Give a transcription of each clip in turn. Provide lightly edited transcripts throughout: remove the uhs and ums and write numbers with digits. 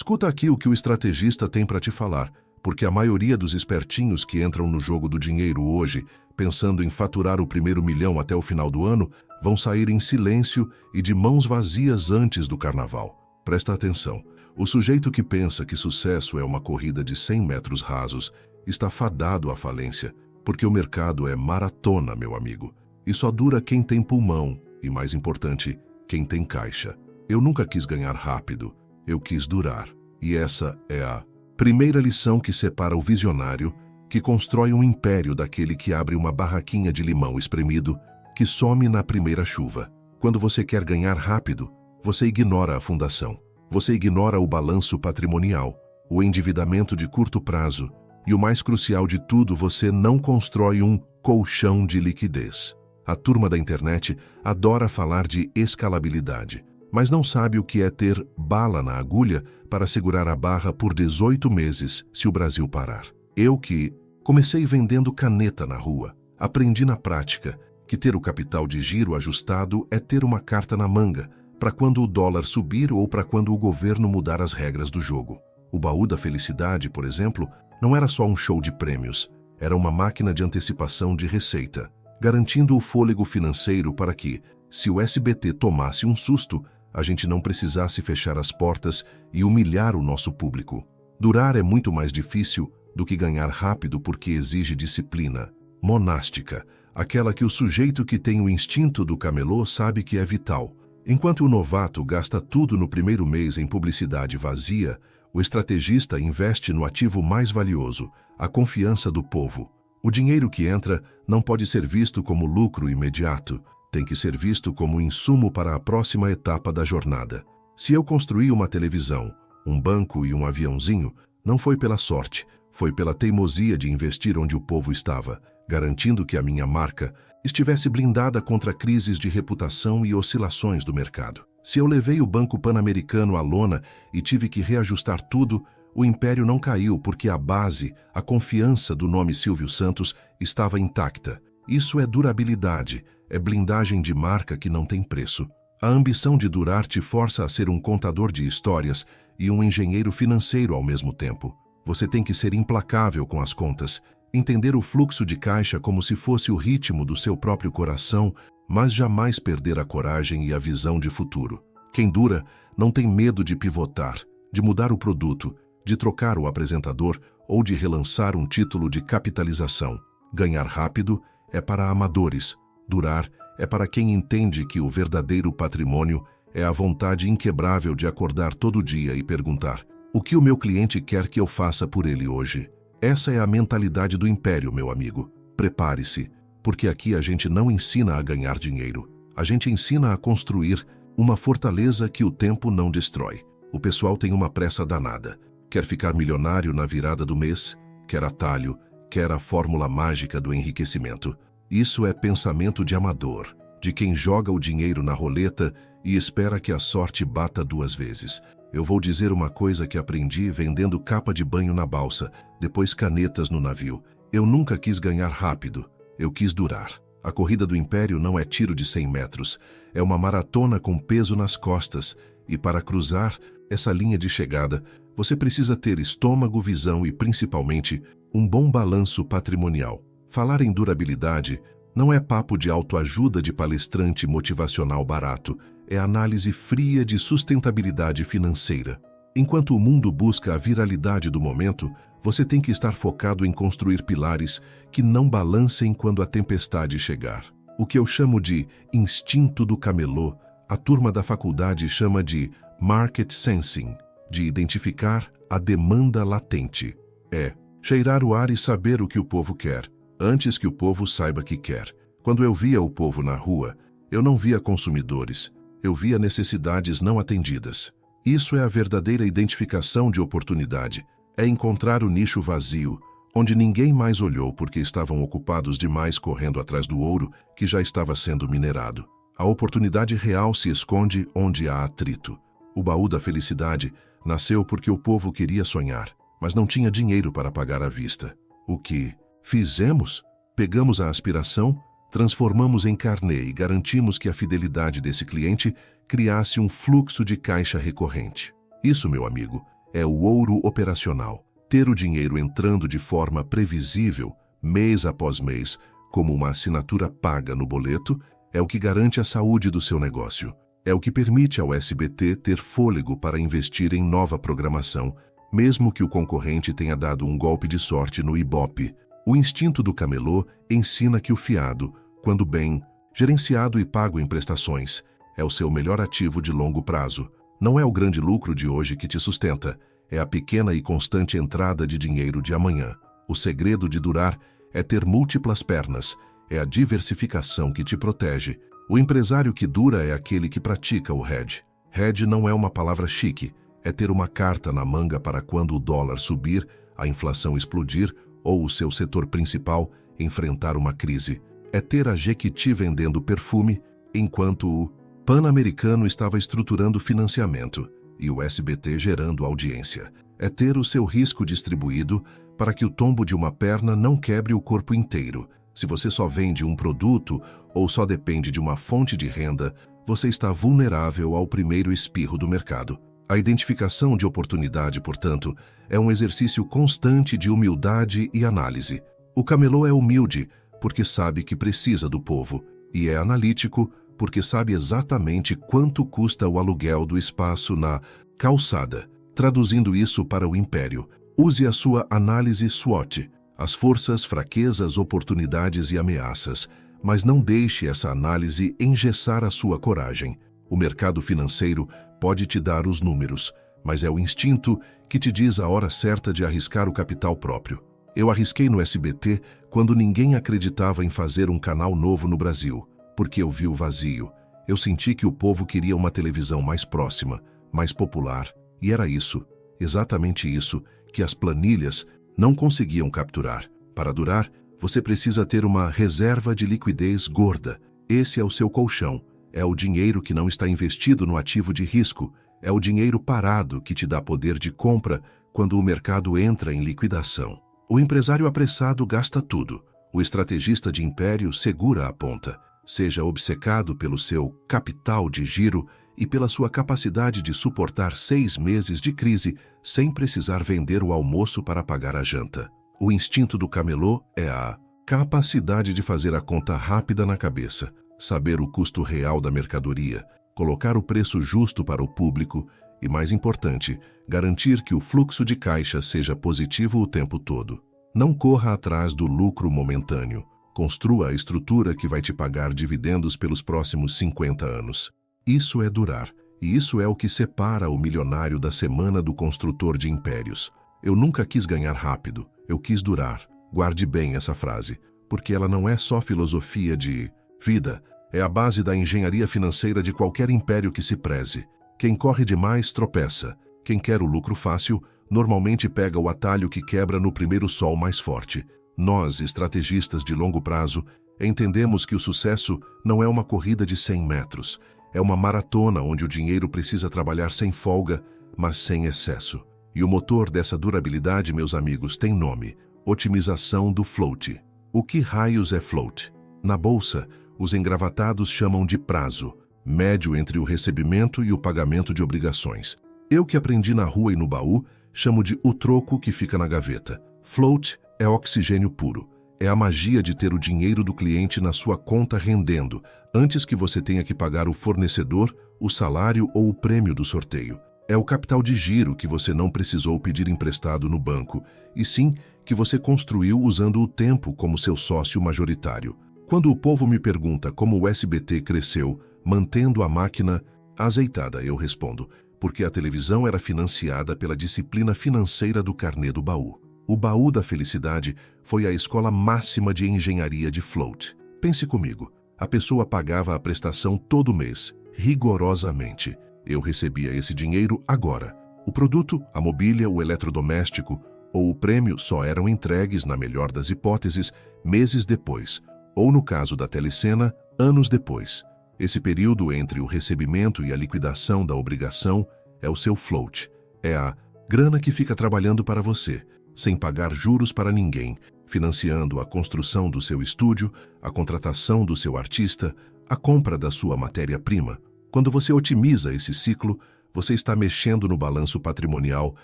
Escuta aqui o que o estrategista tem para te falar, porque a maioria dos espertinhos que entram no jogo do dinheiro hoje, pensando em faturar o primeiro milhão até o final do ano, vão sair em silêncio e de mãos vazias antes do carnaval. Presta atenção. O sujeito que pensa que sucesso é uma corrida de 100 metros rasos está fadado à falência, porque o mercado é maratona, meu amigo. E só dura quem tem pulmão e, mais importante, quem tem caixa. Eu nunca quis ganhar rápido, eu quis durar. E essa é a primeira lição que separa o visionário, que constrói um império, daquele que abre uma barraquinha de limão espremido, que some na primeira chuva. Quando você quer ganhar rápido, você ignora a fundação. Você ignora o balanço patrimonial, o endividamento de curto prazo e, o mais crucial de tudo, você não constrói um colchão de liquidez. A turma da internet adora falar de escalabilidade, mas não sabe o que é ter bala na agulha para segurar a barra por 18 meses se o Brasil parar. Eu que comecei vendendo caneta na rua, aprendi na prática que ter o capital de giro ajustado é ter uma carta na manga, para quando o dólar subir ou para quando o governo mudar as regras do jogo. O baú da felicidade, por exemplo, não era só um show de prêmios, era uma máquina de antecipação de receita, garantindo o fôlego financeiro para que, se o SBT tomasse um susto, a gente não precisasse fechar as portas e humilhar o nosso público. Durar é muito mais difícil do que ganhar rápido, porque exige disciplina monástica, aquela que o sujeito que tem o instinto do camelô sabe que é vital. Enquanto o novato gasta tudo no primeiro mês em publicidade vazia, o estrategista investe no ativo mais valioso, a confiança do povo. O dinheiro que entra não pode ser visto como lucro imediato, tem que ser visto como insumo para a próxima etapa da jornada. Se eu construí uma televisão, um banco e um aviãozinho, não foi pela sorte, foi pela teimosia de investir onde o povo estava, garantindo que a minha marca estivesse blindada contra crises de reputação e oscilações do mercado. Se eu levei o Banco Pan-Americano à lona e tive que reajustar tudo, o império não caiu, porque a base, a confiança do nome Silvio Santos estava intacta. Isso é durabilidade, é blindagem de marca que não tem preço. A ambição de durar te força a ser um contador de histórias e um engenheiro financeiro ao mesmo tempo. Você tem que ser implacável com as contas, entender o fluxo de caixa como se fosse o ritmo do seu próprio coração, mas jamais perder a coragem e a visão de futuro. Quem dura não tem medo de pivotar, de mudar o produto, de trocar o apresentador ou de relançar um título de capitalização. Ganhar rápido é para amadores, durar é para quem entende que o verdadeiro patrimônio é a vontade inquebrável de acordar todo dia e perguntar: o que o meu cliente quer que eu faça por ele hoje? Essa é a mentalidade do império, meu amigo. Prepare-se, porque aqui a gente não ensina a ganhar dinheiro. A gente ensina a construir uma fortaleza que o tempo não destrói. O pessoal tem uma pressa danada. Quer ficar milionário na virada do mês, quer atalho, quer a fórmula mágica do enriquecimento. Isso é pensamento de amador, de quem joga o dinheiro na roleta e espera que a sorte bata 2 vezes. Eu vou dizer uma coisa que aprendi vendendo capa de banho na balsa, depois canetas no navio. Eu nunca quis ganhar rápido, eu quis durar. A corrida do império não é tiro de 100 metros, é uma maratona com peso nas costas, e para cruzar essa linha de chegada, você precisa ter estômago, visão e, principalmente, um bom balanço patrimonial. Falar em durabilidade não é papo de autoajuda de palestrante motivacional barato, é análise fria de sustentabilidade financeira. Enquanto o mundo busca a viralidade do momento, você tem que estar focado em construir pilares que não balancem quando a tempestade chegar. O que eu chamo de instinto do camelô, a turma da faculdade chama de market sensing, de identificar a demanda latente. É cheirar o ar e saber o que o povo quer, antes que o povo saiba que quer. Quando eu via o povo na rua, eu não via consumidores, eu via necessidades não atendidas. Isso é a verdadeira identificação de oportunidade, é encontrar o nicho vazio, onde ninguém mais olhou porque estavam ocupados demais correndo atrás do ouro que já estava sendo minerado. A oportunidade real se esconde onde há atrito. O baú da felicidade nasceu porque o povo queria sonhar, mas não tinha dinheiro para pagar à vista. O que fizemos? Pegamos a aspiração, transformamos em carnê e garantimos que a fidelidade desse cliente criasse um fluxo de caixa recorrente. Isso, meu amigo, é o ouro operacional. Ter o dinheiro entrando de forma previsível, mês após mês, como uma assinatura paga no boleto, é o que garante a saúde do seu negócio. É o que permite ao SBT ter fôlego para investir em nova programação, mesmo que o concorrente tenha dado um golpe de sorte no Ibope. O instinto do camelô ensina que o fiado, quando bem gerenciado e pago em prestações, é o seu melhor ativo de longo prazo. Não é o grande lucro de hoje que te sustenta, é a pequena e constante entrada de dinheiro de amanhã. O segredo de durar é ter múltiplas pernas, é a diversificação que te protege. O empresário que dura é aquele que pratica o hedge. Hedge não é uma palavra chique, é ter uma carta na manga para quando o dólar subir, a inflação explodir ou o seu setor principal enfrentar uma crise. É ter a Jequiti vendendo perfume enquanto o Pan-Americano estava estruturando financiamento e o SBT gerando audiência. É ter o seu risco distribuído para que o tombo de uma perna não quebre o corpo inteiro. Se você só vende um produto ou só depende de uma fonte de renda, você está vulnerável ao primeiro espirro do mercado. A identificação de oportunidade, portanto, é um exercício constante de humildade e análise. O camelô é humilde porque sabe que precisa do povo e é analítico porque sabe exatamente quanto custa o aluguel do espaço na calçada. Traduzindo isso para o império, use a sua análise SWOT, as forças, fraquezas, oportunidades e ameaças, mas não deixe essa análise engessar a sua coragem. O mercado financeiro pode te dar os números, mas é o instinto que te diz a hora certa de arriscar o capital próprio. Eu arrisquei no SBT quando ninguém acreditava em fazer um canal novo no Brasil, porque eu vi o vazio. Eu senti que o povo queria uma televisão mais próxima, mais popular, e era isso, exatamente isso, que as planilhas não conseguiam capturar. Para durar, você precisa ter uma reserva de liquidez gorda. Esse é o seu colchão. É o dinheiro que não está investido no ativo de risco. É o dinheiro parado que te dá poder de compra quando o mercado entra em liquidação. O empresário apressado gasta tudo. O estrategista de império segura a ponta. Seja obcecado pelo seu capital de giro e pela sua capacidade de suportar 6 meses de crise sem precisar vender o almoço para pagar a janta. O instinto do camelô é a capacidade de fazer a conta rápida na cabeça, saber o custo real da mercadoria, colocar o preço justo para o público e, mais importante, garantir que o fluxo de caixa seja positivo o tempo todo. Não corra atrás do lucro momentâneo. Construa a estrutura que vai te pagar dividendos pelos próximos 50 anos. Isso é durar, e isso é o que separa o milionário da semana do construtor de impérios. Eu nunca quis ganhar rápido, eu quis durar. Guarde bem essa frase, porque ela não é só filosofia de vida, é a base da engenharia financeira de qualquer império que se preze. Quem corre demais tropeça. Quem quer o lucro fácil, normalmente pega o atalho que quebra no primeiro sol mais forte. Nós, estrategistas de longo prazo, entendemos que o sucesso não é uma corrida de 100 metros. É uma maratona onde o dinheiro precisa trabalhar sem folga, mas sem excesso. E o motor dessa durabilidade, meus amigos, tem nome: otimização do float. O que raios é float? Na bolsa, os engravatados chamam de prazo, médio entre o recebimento e o pagamento de obrigações. Eu que aprendi na rua e no baú, chamo de o troco que fica na gaveta. Float é oxigênio puro. É a magia de ter o dinheiro do cliente na sua conta rendendo, antes que você tenha que pagar o fornecedor, o salário ou o prêmio do sorteio. É o capital de giro que você não precisou pedir emprestado no banco, e sim que você construiu usando o tempo como seu sócio majoritário. Quando o povo me pergunta como o SBT cresceu, mantendo a máquina azeitada, eu respondo: porque a televisão era financiada pela disciplina financeira do carnê do baú. O baú da felicidade foi a escola máxima de engenharia de float. Pense comigo, a pessoa pagava a prestação todo mês, rigorosamente. Eu recebia esse dinheiro agora. O produto, a mobília, o eletrodoméstico ou o prêmio só eram entregues, na melhor das hipóteses, meses depois, ou no caso da telecena, anos depois. Esse período entre o recebimento e a liquidação da obrigação é o seu float. É a grana que fica trabalhando para você, sem pagar juros para ninguém, financiando a construção do seu estúdio, a contratação do seu artista, a compra da sua matéria-prima. Quando você otimiza esse ciclo, Você está mexendo no balanço patrimonial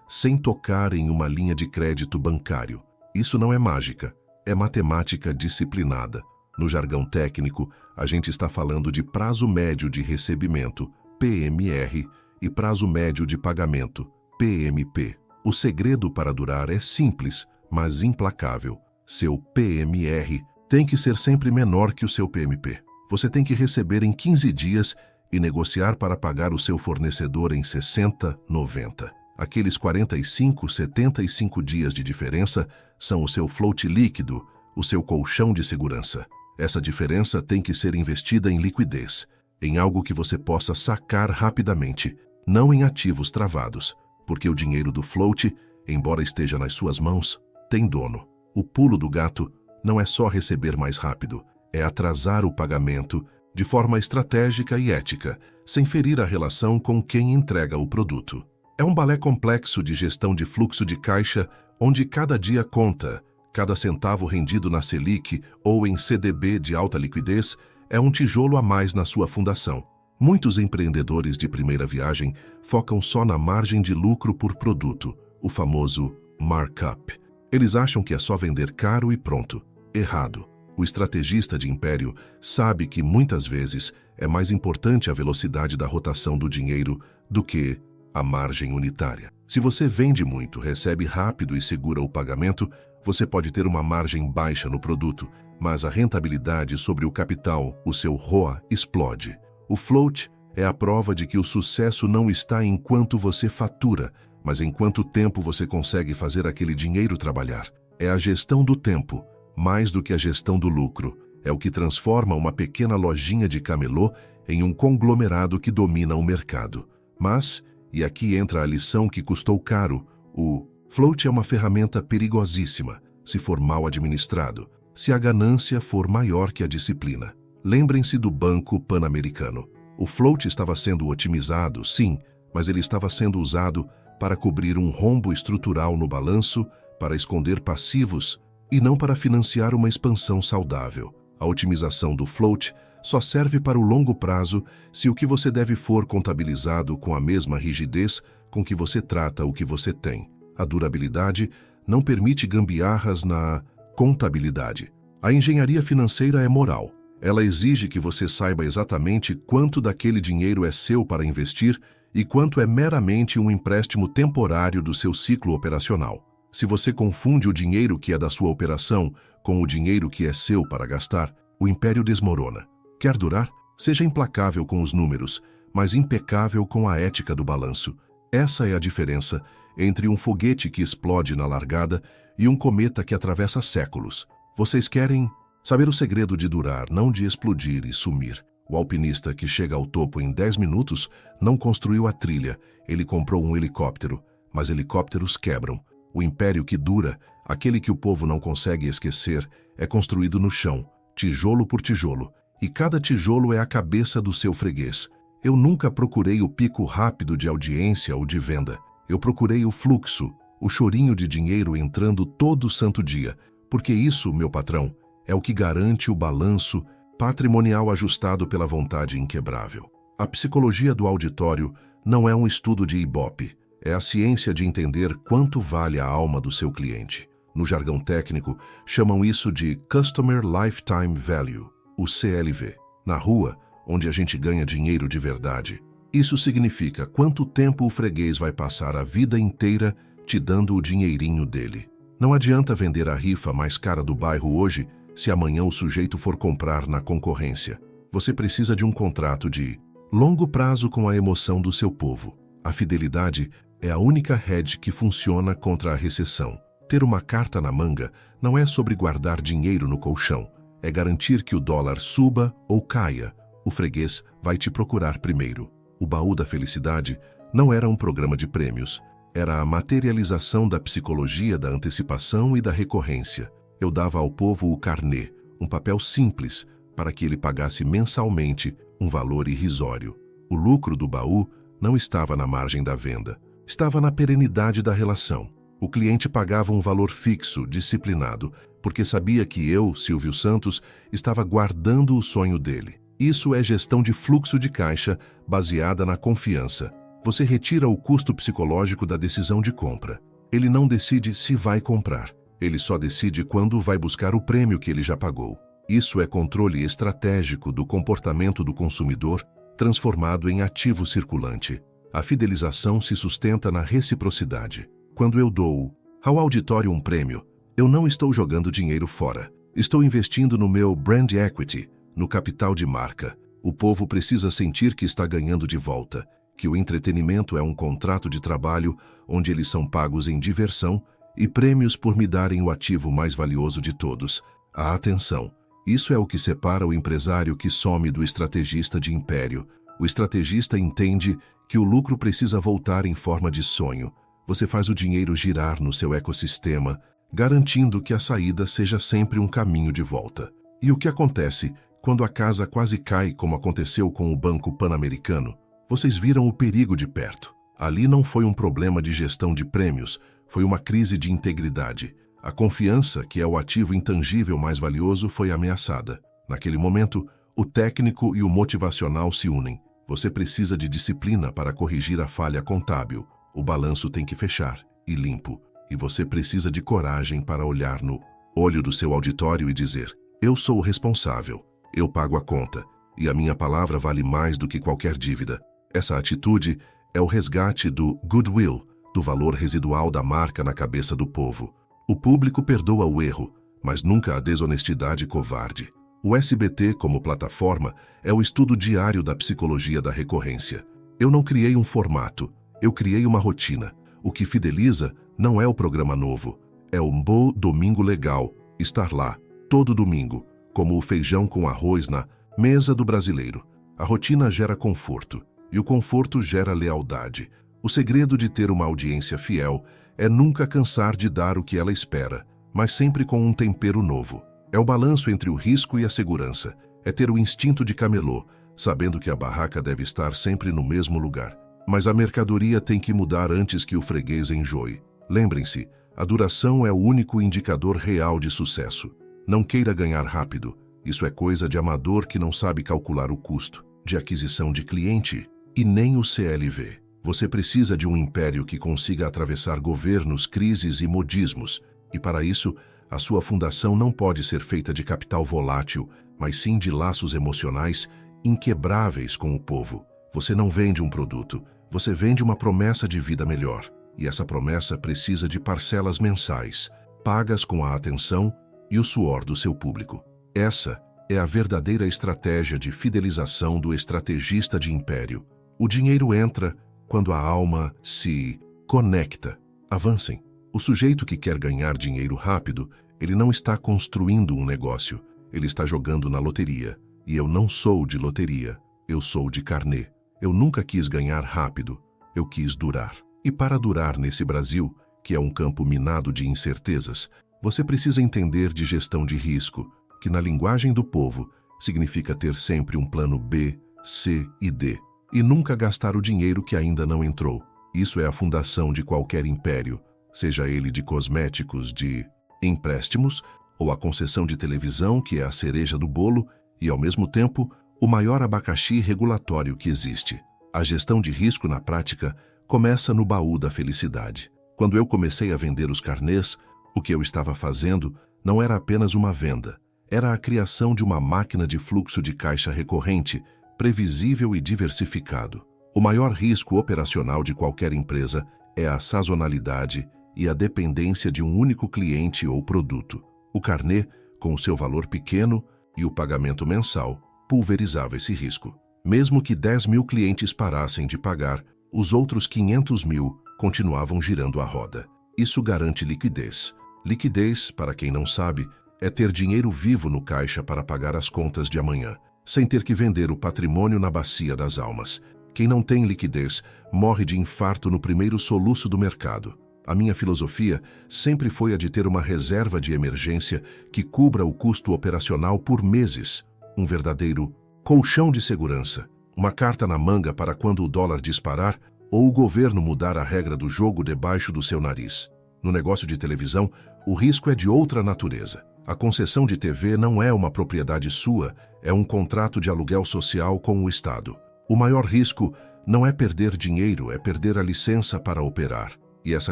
sem tocar em uma linha de crédito bancário. Isso não é mágica, é matemática disciplinada. No jargão técnico, a gente está falando de prazo médio de recebimento, PMR, e prazo médio de pagamento, PMP. O segredo para durar é simples, mas implacável. Seu PMR tem que ser sempre menor que o seu PMP. Você tem que receber em 15 dias e negociar para pagar o seu fornecedor em 60, 90. Aqueles 45, 75 dias de diferença são o seu float líquido, o seu colchão de segurança. Essa diferença tem que ser investida em liquidez, em algo que você possa sacar rapidamente, não em ativos travados, porque o dinheiro do float, embora esteja nas suas mãos, tem dono. O pulo do gato não é só receber mais rápido, é atrasar o pagamento de forma estratégica e ética, sem ferir a relação com quem entrega o produto. É um balé complexo de gestão de fluxo de caixa, onde cada dia conta, cada centavo rendido na Selic ou em CDB de alta liquidez é um tijolo a mais na sua fundação. Muitos empreendedores de primeira viagem focam só na margem de lucro por produto, o famoso markup. Eles acham que é só vender caro e pronto. Errado. O estrategista de império sabe que muitas vezes é mais importante a velocidade da rotação do dinheiro do que a margem unitária. Se você vende muito, recebe rápido e segura o pagamento, você pode ter uma margem baixa no produto, mas a rentabilidade sobre o capital, o seu ROA, explode. O float é a prova de que o sucesso não está em quanto você fatura, mas em quanto tempo você consegue fazer aquele dinheiro trabalhar. É a gestão do tempo, mais do que a gestão do lucro. É o que transforma uma pequena lojinha de camelô em um conglomerado que domina o mercado. Mas, e aqui entra a lição que custou caro, o float é uma ferramenta perigosíssima, se for mal administrado, se a ganância for maior que a disciplina. Lembrem-se do Banco Pan-Americano. O float estava sendo otimizado, sim, mas ele estava sendo usado para cobrir um rombo estrutural no balanço, para esconder passivos e não para financiar uma expansão saudável. A otimização do float só serve para o longo prazo se o que você deve for contabilizado com a mesma rigidez com que você trata o que você tem. A durabilidade não permite gambiarras na contabilidade. A engenharia financeira é moral. Ela exige que você saiba exatamente quanto daquele dinheiro é seu para investir e quanto é meramente um empréstimo temporário do seu ciclo operacional. Se você confunde o dinheiro que é da sua operação com o dinheiro que é seu para gastar, o império desmorona. Quer durar? Seja implacável com os números, mas impecável com a ética do balanço. Essa é a diferença entre um foguete que explode na largada e um cometa que atravessa séculos. Vocês querem saber o segredo de durar, não de explodir e sumir. O alpinista que chega ao topo em 10 minutos não construiu a trilha, ele comprou um helicóptero, mas helicópteros quebram. O império que dura, aquele que o povo não consegue esquecer, é construído no chão, tijolo por tijolo, e cada tijolo é a cabeça do seu freguês. Eu nunca procurei o pico rápido de audiência ou de venda. Eu procurei o fluxo, o chorinho de dinheiro entrando todo santo dia, porque isso, meu patrão, é o que garante o balanço patrimonial ajustado pela vontade inquebrável. A psicologia do auditório não é um estudo de Ibope, é a ciência de entender quanto vale a alma do seu cliente. No jargão técnico, chamam isso de Customer Lifetime Value, o CLV. Na rua, onde a gente ganha dinheiro de verdade, isso significa quanto tempo o freguês vai passar a vida inteira te dando o dinheirinho dele. Não adianta vender a rifa mais cara do bairro hoje se amanhã o sujeito for comprar na concorrência. Você precisa de um contrato de longo prazo com a emoção do seu povo. A fidelidade é a única hedge que funciona contra a recessão. Ter uma carta na manga não é sobre guardar dinheiro no colchão, é garantir que o dólar suba ou caia. O freguês vai te procurar primeiro. O baú da felicidade não era um programa de prêmios, era a materialização da psicologia da antecipação e da recorrência. Eu dava ao povo o carnê, um papel simples, para que ele pagasse mensalmente um valor irrisório. O lucro do baú não estava na margem da venda, estava na perenidade da relação. O cliente pagava um valor fixo, disciplinado, porque sabia que eu, Silvio Santos, estava guardando o sonho dele. Isso é gestão de fluxo de caixa baseada na confiança. Você retira o custo psicológico da decisão de compra. Ele não decide se vai comprar. Ele só decide quando vai buscar o prêmio que ele já pagou. Isso é controle estratégico do comportamento do consumidor, transformado em ativo circulante. A fidelização se sustenta na reciprocidade. Quando eu dou ao auditório um prêmio, eu não estou jogando dinheiro fora. Estou investindo no meu brand equity, no capital de marca. O povo precisa sentir que está ganhando de volta, que o entretenimento é um contrato de trabalho onde eles são pagos em diversão e prêmios por me darem o ativo mais valioso de todos, a atenção. Isso é o que separa o empresário que some do estrategista de império. O estrategista entende que o lucro precisa voltar em forma de sonho. Você faz o dinheiro girar no seu ecossistema, garantindo que a saída seja sempre um caminho de volta. E o que acontece quando a casa quase cai, como aconteceu com o Banco Pan-Americano? Vocês viram o perigo de perto. Ali não foi um problema de gestão de prêmios, foi uma crise de integridade. A confiança, que é o ativo intangível mais valioso, foi ameaçada. Naquele momento, o técnico e o motivacional se unem. Você precisa de disciplina para corrigir a falha contábil. O balanço tem que fechar, e limpo. E você precisa de coragem para olhar no olho do seu auditório e dizer: eu sou o responsável, eu pago a conta, e a minha palavra vale mais do que qualquer dívida. Essa atitude é o resgate do goodwill, do valor residual da marca na cabeça do povo. O público perdoa o erro, mas nunca a desonestidade covarde. O SBT, como plataforma, é o estudo diário da psicologia da recorrência. Eu não criei um formato, eu criei uma rotina. O que fideliza não é o programa novo, é o bom domingo legal, estar lá, todo domingo, como o feijão com arroz na mesa do brasileiro. A rotina gera conforto, e o conforto gera lealdade. O segredo de ter uma audiência fiel é nunca cansar de dar o que ela espera, mas sempre com um tempero novo. É o balanço entre o risco e a segurança. É ter o instinto de camelô, sabendo que a barraca deve estar sempre no mesmo lugar. Mas a mercadoria tem que mudar antes que o freguês enjoe. Lembrem-se, a duração é o único indicador real de sucesso. Não queira ganhar rápido. Isso é coisa de amador que não sabe calcular o custo de aquisição de cliente e nem o CLV. Você precisa de um império que consiga atravessar governos, crises e modismos. E para isso, a sua fundação não pode ser feita de capital volátil, mas sim de laços emocionais inquebráveis com o povo. Você não vende um produto, você vende uma promessa de vida melhor. E essa promessa precisa de parcelas mensais, pagas com a atenção e o suor do seu público. Essa é a verdadeira estratégia de fidelização do estrategista de império. O dinheiro entra quando a alma se conecta. Avancem. O sujeito que quer ganhar dinheiro rápido, ele não está construindo um negócio, ele está jogando na loteria. E eu não sou de loteria, eu sou de carnê. Eu nunca quis ganhar rápido, eu quis durar. E para durar nesse Brasil, que é um campo minado de incertezas, você precisa entender de gestão de risco, que na linguagem do povo significa ter sempre um plano B, C e D. E nunca gastar o dinheiro que ainda não entrou. Isso é a fundação de qualquer império, seja ele de cosméticos, de empréstimos, ou a concessão de televisão, que é a cereja do bolo, e ao mesmo tempo, o maior abacaxi regulatório que existe. A gestão de risco na prática começa no baú da felicidade. Quando eu comecei a vender os carnês, o que eu estava fazendo não era apenas uma venda, era a criação de uma máquina de fluxo de caixa recorrente, previsível e diversificado. O maior risco operacional de qualquer empresa é a sazonalidade e a dependência de um único cliente ou produto. O carnê, com o seu valor pequeno e o pagamento mensal, pulverizava esse risco. Mesmo que 10 mil clientes parassem de pagar, os outros 500 mil continuavam girando a roda. Isso garante liquidez. Liquidez, para quem não sabe, é ter dinheiro vivo no caixa para pagar as contas de amanhã, sem ter que vender o patrimônio na bacia das almas. Quem não tem liquidez morre de infarto no primeiro soluço do mercado. A minha filosofia sempre foi a de ter uma reserva de emergência que cubra o custo operacional por meses. Um verdadeiro colchão de segurança. Uma carta na manga para quando o dólar disparar ou o governo mudar a regra do jogo debaixo do seu nariz. No negócio de televisão, o risco é de outra natureza. A concessão de TV não é uma propriedade sua, é um contrato de aluguel social com o Estado. O maior risco não é perder dinheiro, é perder a licença para operar. E essa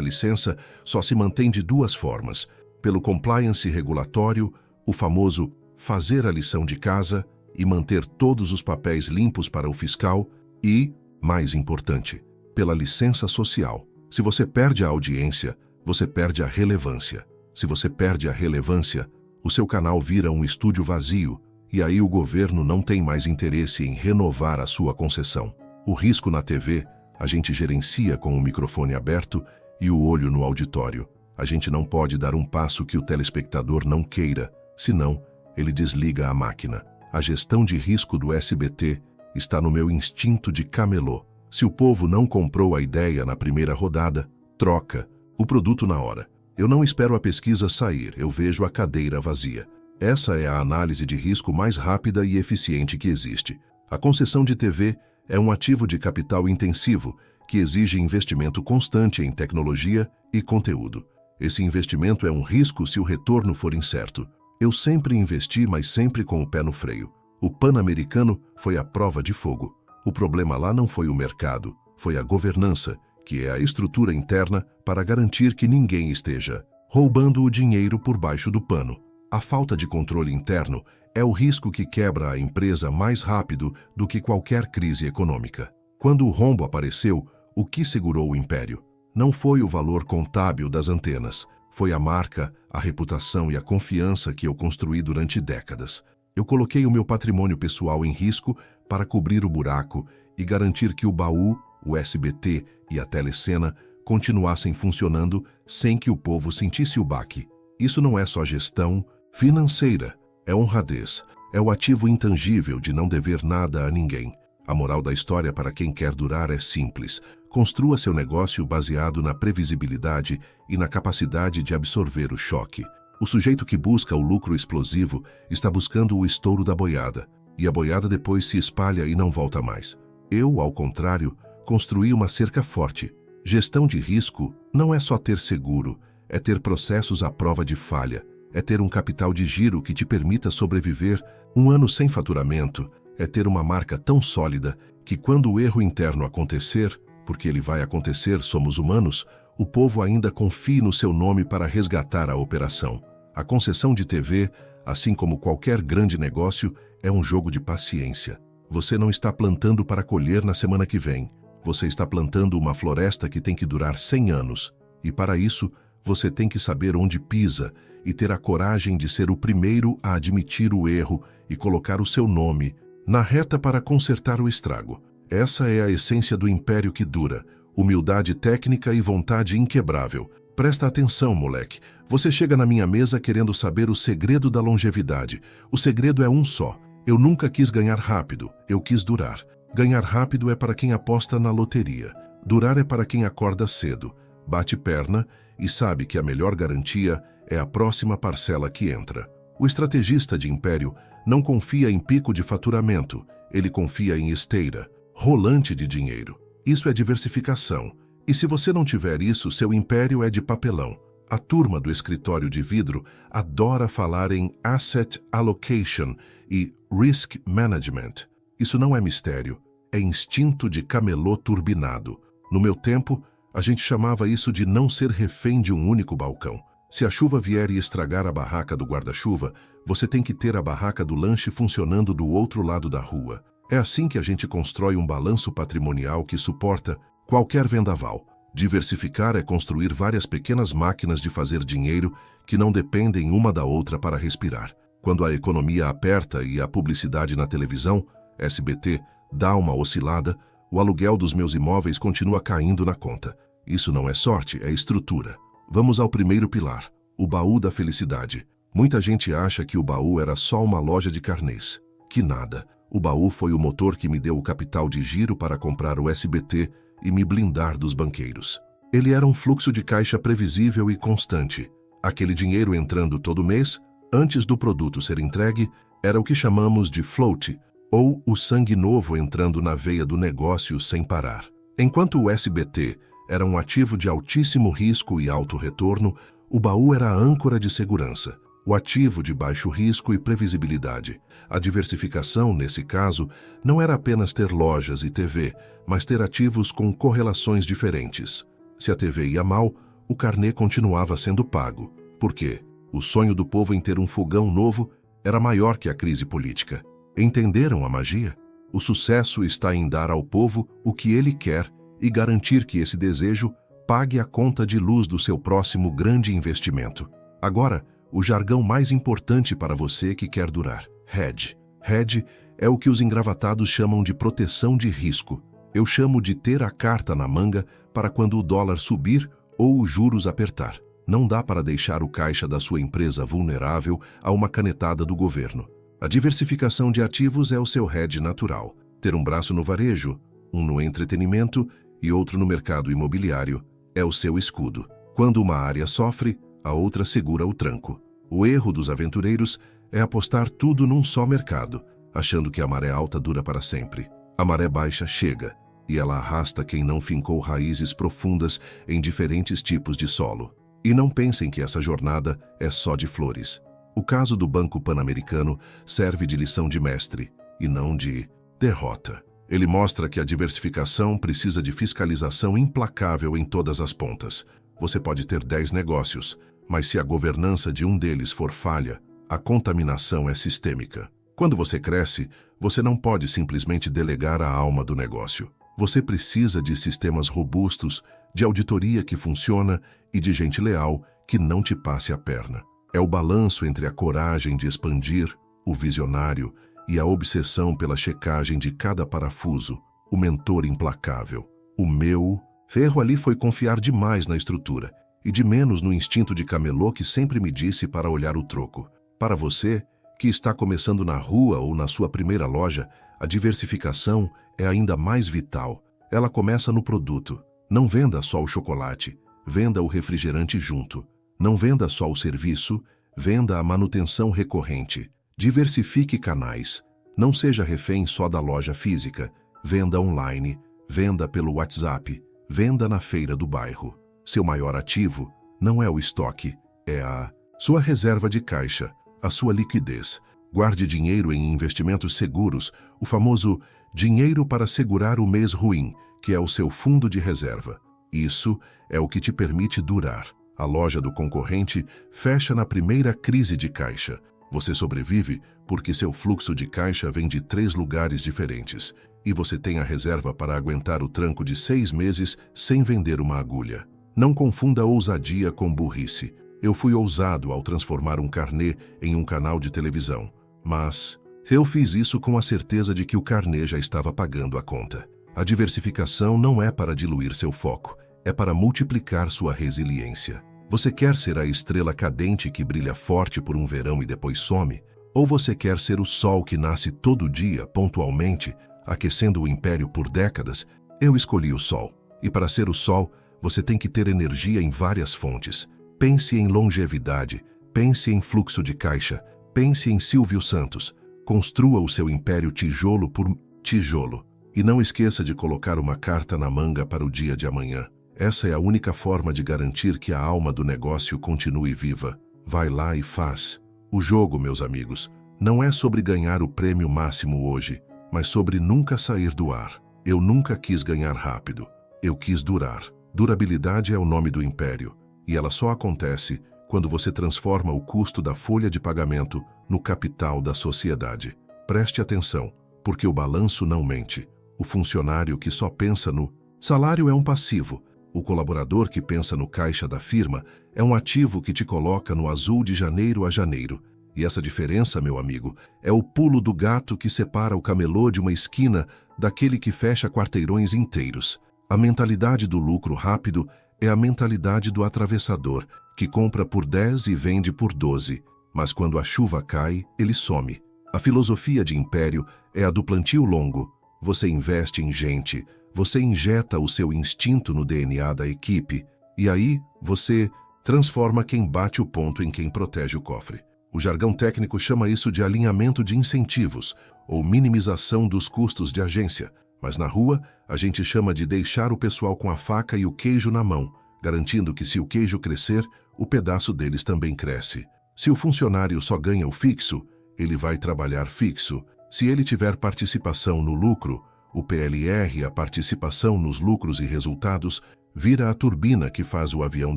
licença só se mantém de duas formas: pelo compliance regulatório, o famoso fazer a lição de casa e manter todos os papéis limpos para o fiscal e, mais importante, pela licença social. Se você perde a audiência, você perde a relevância. Se você perde a relevância, o seu canal vira um estúdio vazio e aí o governo não tem mais interesse em renovar a sua concessão. O risco na TV, a gente gerencia com o microfone aberto e o olho no auditório. A gente não pode dar um passo que o telespectador não queira, senão ele desliga a máquina. A gestão de risco do SBT está no meu instinto de camelô. Se o povo não comprou a ideia na primeira rodada, troca o produto na hora. Eu não espero a pesquisa sair, eu vejo a cadeira vazia. Essa é a análise de risco mais rápida e eficiente que existe. A concessão de TV é um ativo de capital intensivo que exige investimento constante em tecnologia e conteúdo. Esse investimento é um risco se o retorno for incerto. Eu sempre investi, mas sempre com o pé no freio. O Pan-Americano foi a prova de fogo. O problema lá não foi o mercado, foi a governança, que é a estrutura interna para garantir que ninguém esteja roubando o dinheiro por baixo do pano. A falta de controle interno é o risco que quebra a empresa mais rápido do que qualquer crise econômica. Quando o rombo apareceu, o que segurou o império? Não foi o valor contábil das antenas, foi a marca, a reputação e a confiança que eu construí durante décadas. Eu coloquei o meu patrimônio pessoal em risco para cobrir o buraco e garantir que o baú, o SBT e a telecena continuassem funcionando sem que o povo sentisse o baque. Isso não é só gestão financeira, é honradez, é o ativo intangível de não dever nada a ninguém. A moral da história para quem quer durar é simples. Construa seu negócio baseado na previsibilidade e na capacidade de absorver o choque. O sujeito que busca o lucro explosivo está buscando o estouro da boiada, e a boiada depois se espalha e não volta mais. Eu, ao contrário, construí uma cerca forte. Gestão de risco não é só ter seguro, é ter processos à prova de falha, é ter um capital de giro que te permita sobreviver um ano sem faturamento, é ter uma marca tão sólida que quando o erro interno acontecer, porque ele vai acontecer, somos humanos, o povo ainda confie no seu nome para resgatar a operação. A concessão de TV, assim como qualquer grande negócio, é um jogo de paciência. Você não está plantando para colher na semana que vem. Você está plantando uma floresta que tem que durar 100 anos. E para isso, você tem que saber onde pisa e ter a coragem de ser o primeiro a admitir o erro e colocar o seu nome na reta para consertar o estrago. Essa é a essência do império que dura. Humildade técnica e vontade inquebrável. Presta atenção, moleque. Você chega na minha mesa querendo saber o segredo da longevidade. O segredo é um só. Eu nunca quis ganhar rápido, eu quis durar. Ganhar rápido é para quem aposta na loteria. Durar é para quem acorda cedo, bate perna e sabe que a melhor garantia é a próxima parcela que entra. O estrategista de império não confia em pico de faturamento, ele confia em esteira, rolante de dinheiro. Isso é diversificação. E se você não tiver isso, seu império é de papelão. A turma do escritório de vidro adora falar em asset allocation e risk management. Isso não é mistério, é instinto de camelô turbinado. No meu tempo, a gente chamava isso de não ser refém de um único balcão. Se a chuva vier e estragar a barraca do guarda-chuva, você tem que ter a barraca do lanche funcionando do outro lado da rua. É assim que a gente constrói um balanço patrimonial que suporta qualquer vendaval. Diversificar é construir várias pequenas máquinas de fazer dinheiro que não dependem uma da outra para respirar. Quando a economia aperta e a publicidade na televisão, SBT, dá uma oscilada, o aluguel dos meus imóveis continua caindo na conta. Isso não é sorte, é estrutura. Vamos ao primeiro pilar, o baú da felicidade. Muita gente acha que o baú era só uma loja de carnês. Que nada. O baú foi o motor que me deu o capital de giro para comprar o SBT e me blindar dos banqueiros. Ele era um fluxo de caixa previsível e constante. Aquele dinheiro entrando todo mês, antes do produto ser entregue, era o que chamamos de float, ou o sangue novo entrando na veia do negócio sem parar. Enquanto o SBT era um ativo de altíssimo risco e alto retorno, o baú era a âncora de segurança. o ativo de baixo risco e previsibilidade. A diversificação, nesse caso, não era apenas ter lojas e TV, mas ter ativos com correlações diferentes. Se a TV ia mal, o carnê continuava sendo pago. Por quê? O sonho do povo em ter um fogão novo era maior que a crise política. Entenderam a magia? O sucesso está em dar ao povo o que ele quer e garantir que esse desejo pague a conta de luz do seu próximo grande investimento. Agora, o jargão mais importante para você que quer durar. Hedge. Hedge é o que os engravatados chamam de proteção de risco. Eu chamo de ter a carta na manga para quando o dólar subir ou os juros apertar. Não dá para deixar o caixa da sua empresa vulnerável a uma canetada do governo. A diversificação de ativos é o seu hedge natural. Ter um braço no varejo, um no entretenimento e outro no mercado imobiliário é o seu escudo. Quando uma área sofre, a outra segura o tranco. O erro dos aventureiros é apostar tudo num só mercado, achando que a maré alta dura para sempre. A maré baixa chega, e ela arrasta quem não fincou raízes profundas em diferentes tipos de solo. E não pensem que essa jornada é só de flores. O caso do Banco Pan-Americano serve de lição de mestre, e não de derrota. Ele mostra que a diversificação precisa de fiscalização implacável em todas as pontas. Você pode ter 10 negócios, mas se a governança de um deles for falha, a contaminação é sistêmica. Quando você cresce, você não pode simplesmente delegar a alma do negócio. Você precisa de sistemas robustos, de auditoria que funciona e de gente leal que não te passe a perna. É o balanço entre a coragem de expandir, o visionário, e a obsessão pela checagem de cada parafuso, o mentor implacável. O meu erro ali foi confiar demais na estrutura e de menos no instinto de camelô que sempre me disse para olhar o troco. Para você, que está começando na rua ou na sua primeira loja, a diversificação é ainda mais vital. Ela começa no produto. Não venda só o chocolate, venda o refrigerante junto. Não venda só o serviço, venda a manutenção recorrente. Diversifique canais. Não seja refém só da loja física. Venda online, venda pelo WhatsApp, venda na feira do bairro. Seu maior ativo não é o estoque, é a sua reserva de caixa, a sua liquidez. Guarde dinheiro em investimentos seguros, o famoso dinheiro para segurar o mês ruim, que é o seu fundo de reserva. Isso é o que te permite durar. A loja do concorrente fecha na primeira crise de caixa. Você sobrevive porque seu fluxo de caixa vem de 3 lugares diferentes e você tem a reserva para aguentar o tranco de 6 meses sem vender uma agulha. Não confunda ousadia com burrice. Eu fui ousado ao transformar um carnê em um canal de televisão, mas eu fiz isso com a certeza de que o carnê já estava pagando a conta. A diversificação não é para diluir seu foco, é para multiplicar sua resiliência. Você quer ser a estrela cadente que brilha forte por um verão e depois some? Ou você quer ser o sol que nasce todo dia, pontualmente, aquecendo o império por décadas? Eu escolhi o sol. E para ser o sol, você tem que ter energia em várias fontes. Pense em longevidade, pense em fluxo de caixa, pense em Silvio Santos. Construa o seu império tijolo por tijolo. E não esqueça de colocar uma carta na manga para o dia de amanhã. Essa é a única forma de garantir que a alma do negócio continue viva. Vai lá e faz. O jogo, meus amigos, não é sobre ganhar o prêmio máximo hoje, mas sobre nunca sair do ar. Eu nunca quis ganhar rápido. Eu quis durar. Durabilidade é o nome do império, e ela só acontece quando você transforma o custo da folha de pagamento no capital da sociedade. Preste atenção, porque o balanço não mente. O funcionário que só pensa no salário é um passivo. O colaborador que pensa no caixa da firma é um ativo que te coloca no azul de janeiro a janeiro. E essa diferença, meu amigo, é o pulo do gato que separa o camelô de uma esquina daquele que fecha quarteirões inteiros. A mentalidade do lucro rápido é a mentalidade do atravessador, que compra por 10 e vende por 12. Mas quando a chuva cai, ele some. A filosofia de império é a do plantio longo. Você investe em gente, você injeta o seu instinto no DNA da equipe, e aí você transforma quem bate o ponto em quem protege o cofre. O jargão técnico chama isso de alinhamento de incentivos, ou minimização dos custos de agência, mas na rua a gente chama de deixar o pessoal com a faca e o queijo na mão, garantindo que se o queijo crescer, o pedaço deles também cresce. Se o funcionário só ganha o fixo, ele vai trabalhar fixo. Se ele tiver participação no lucro, o PLR, a participação nos lucros e resultados, vira a turbina que faz o avião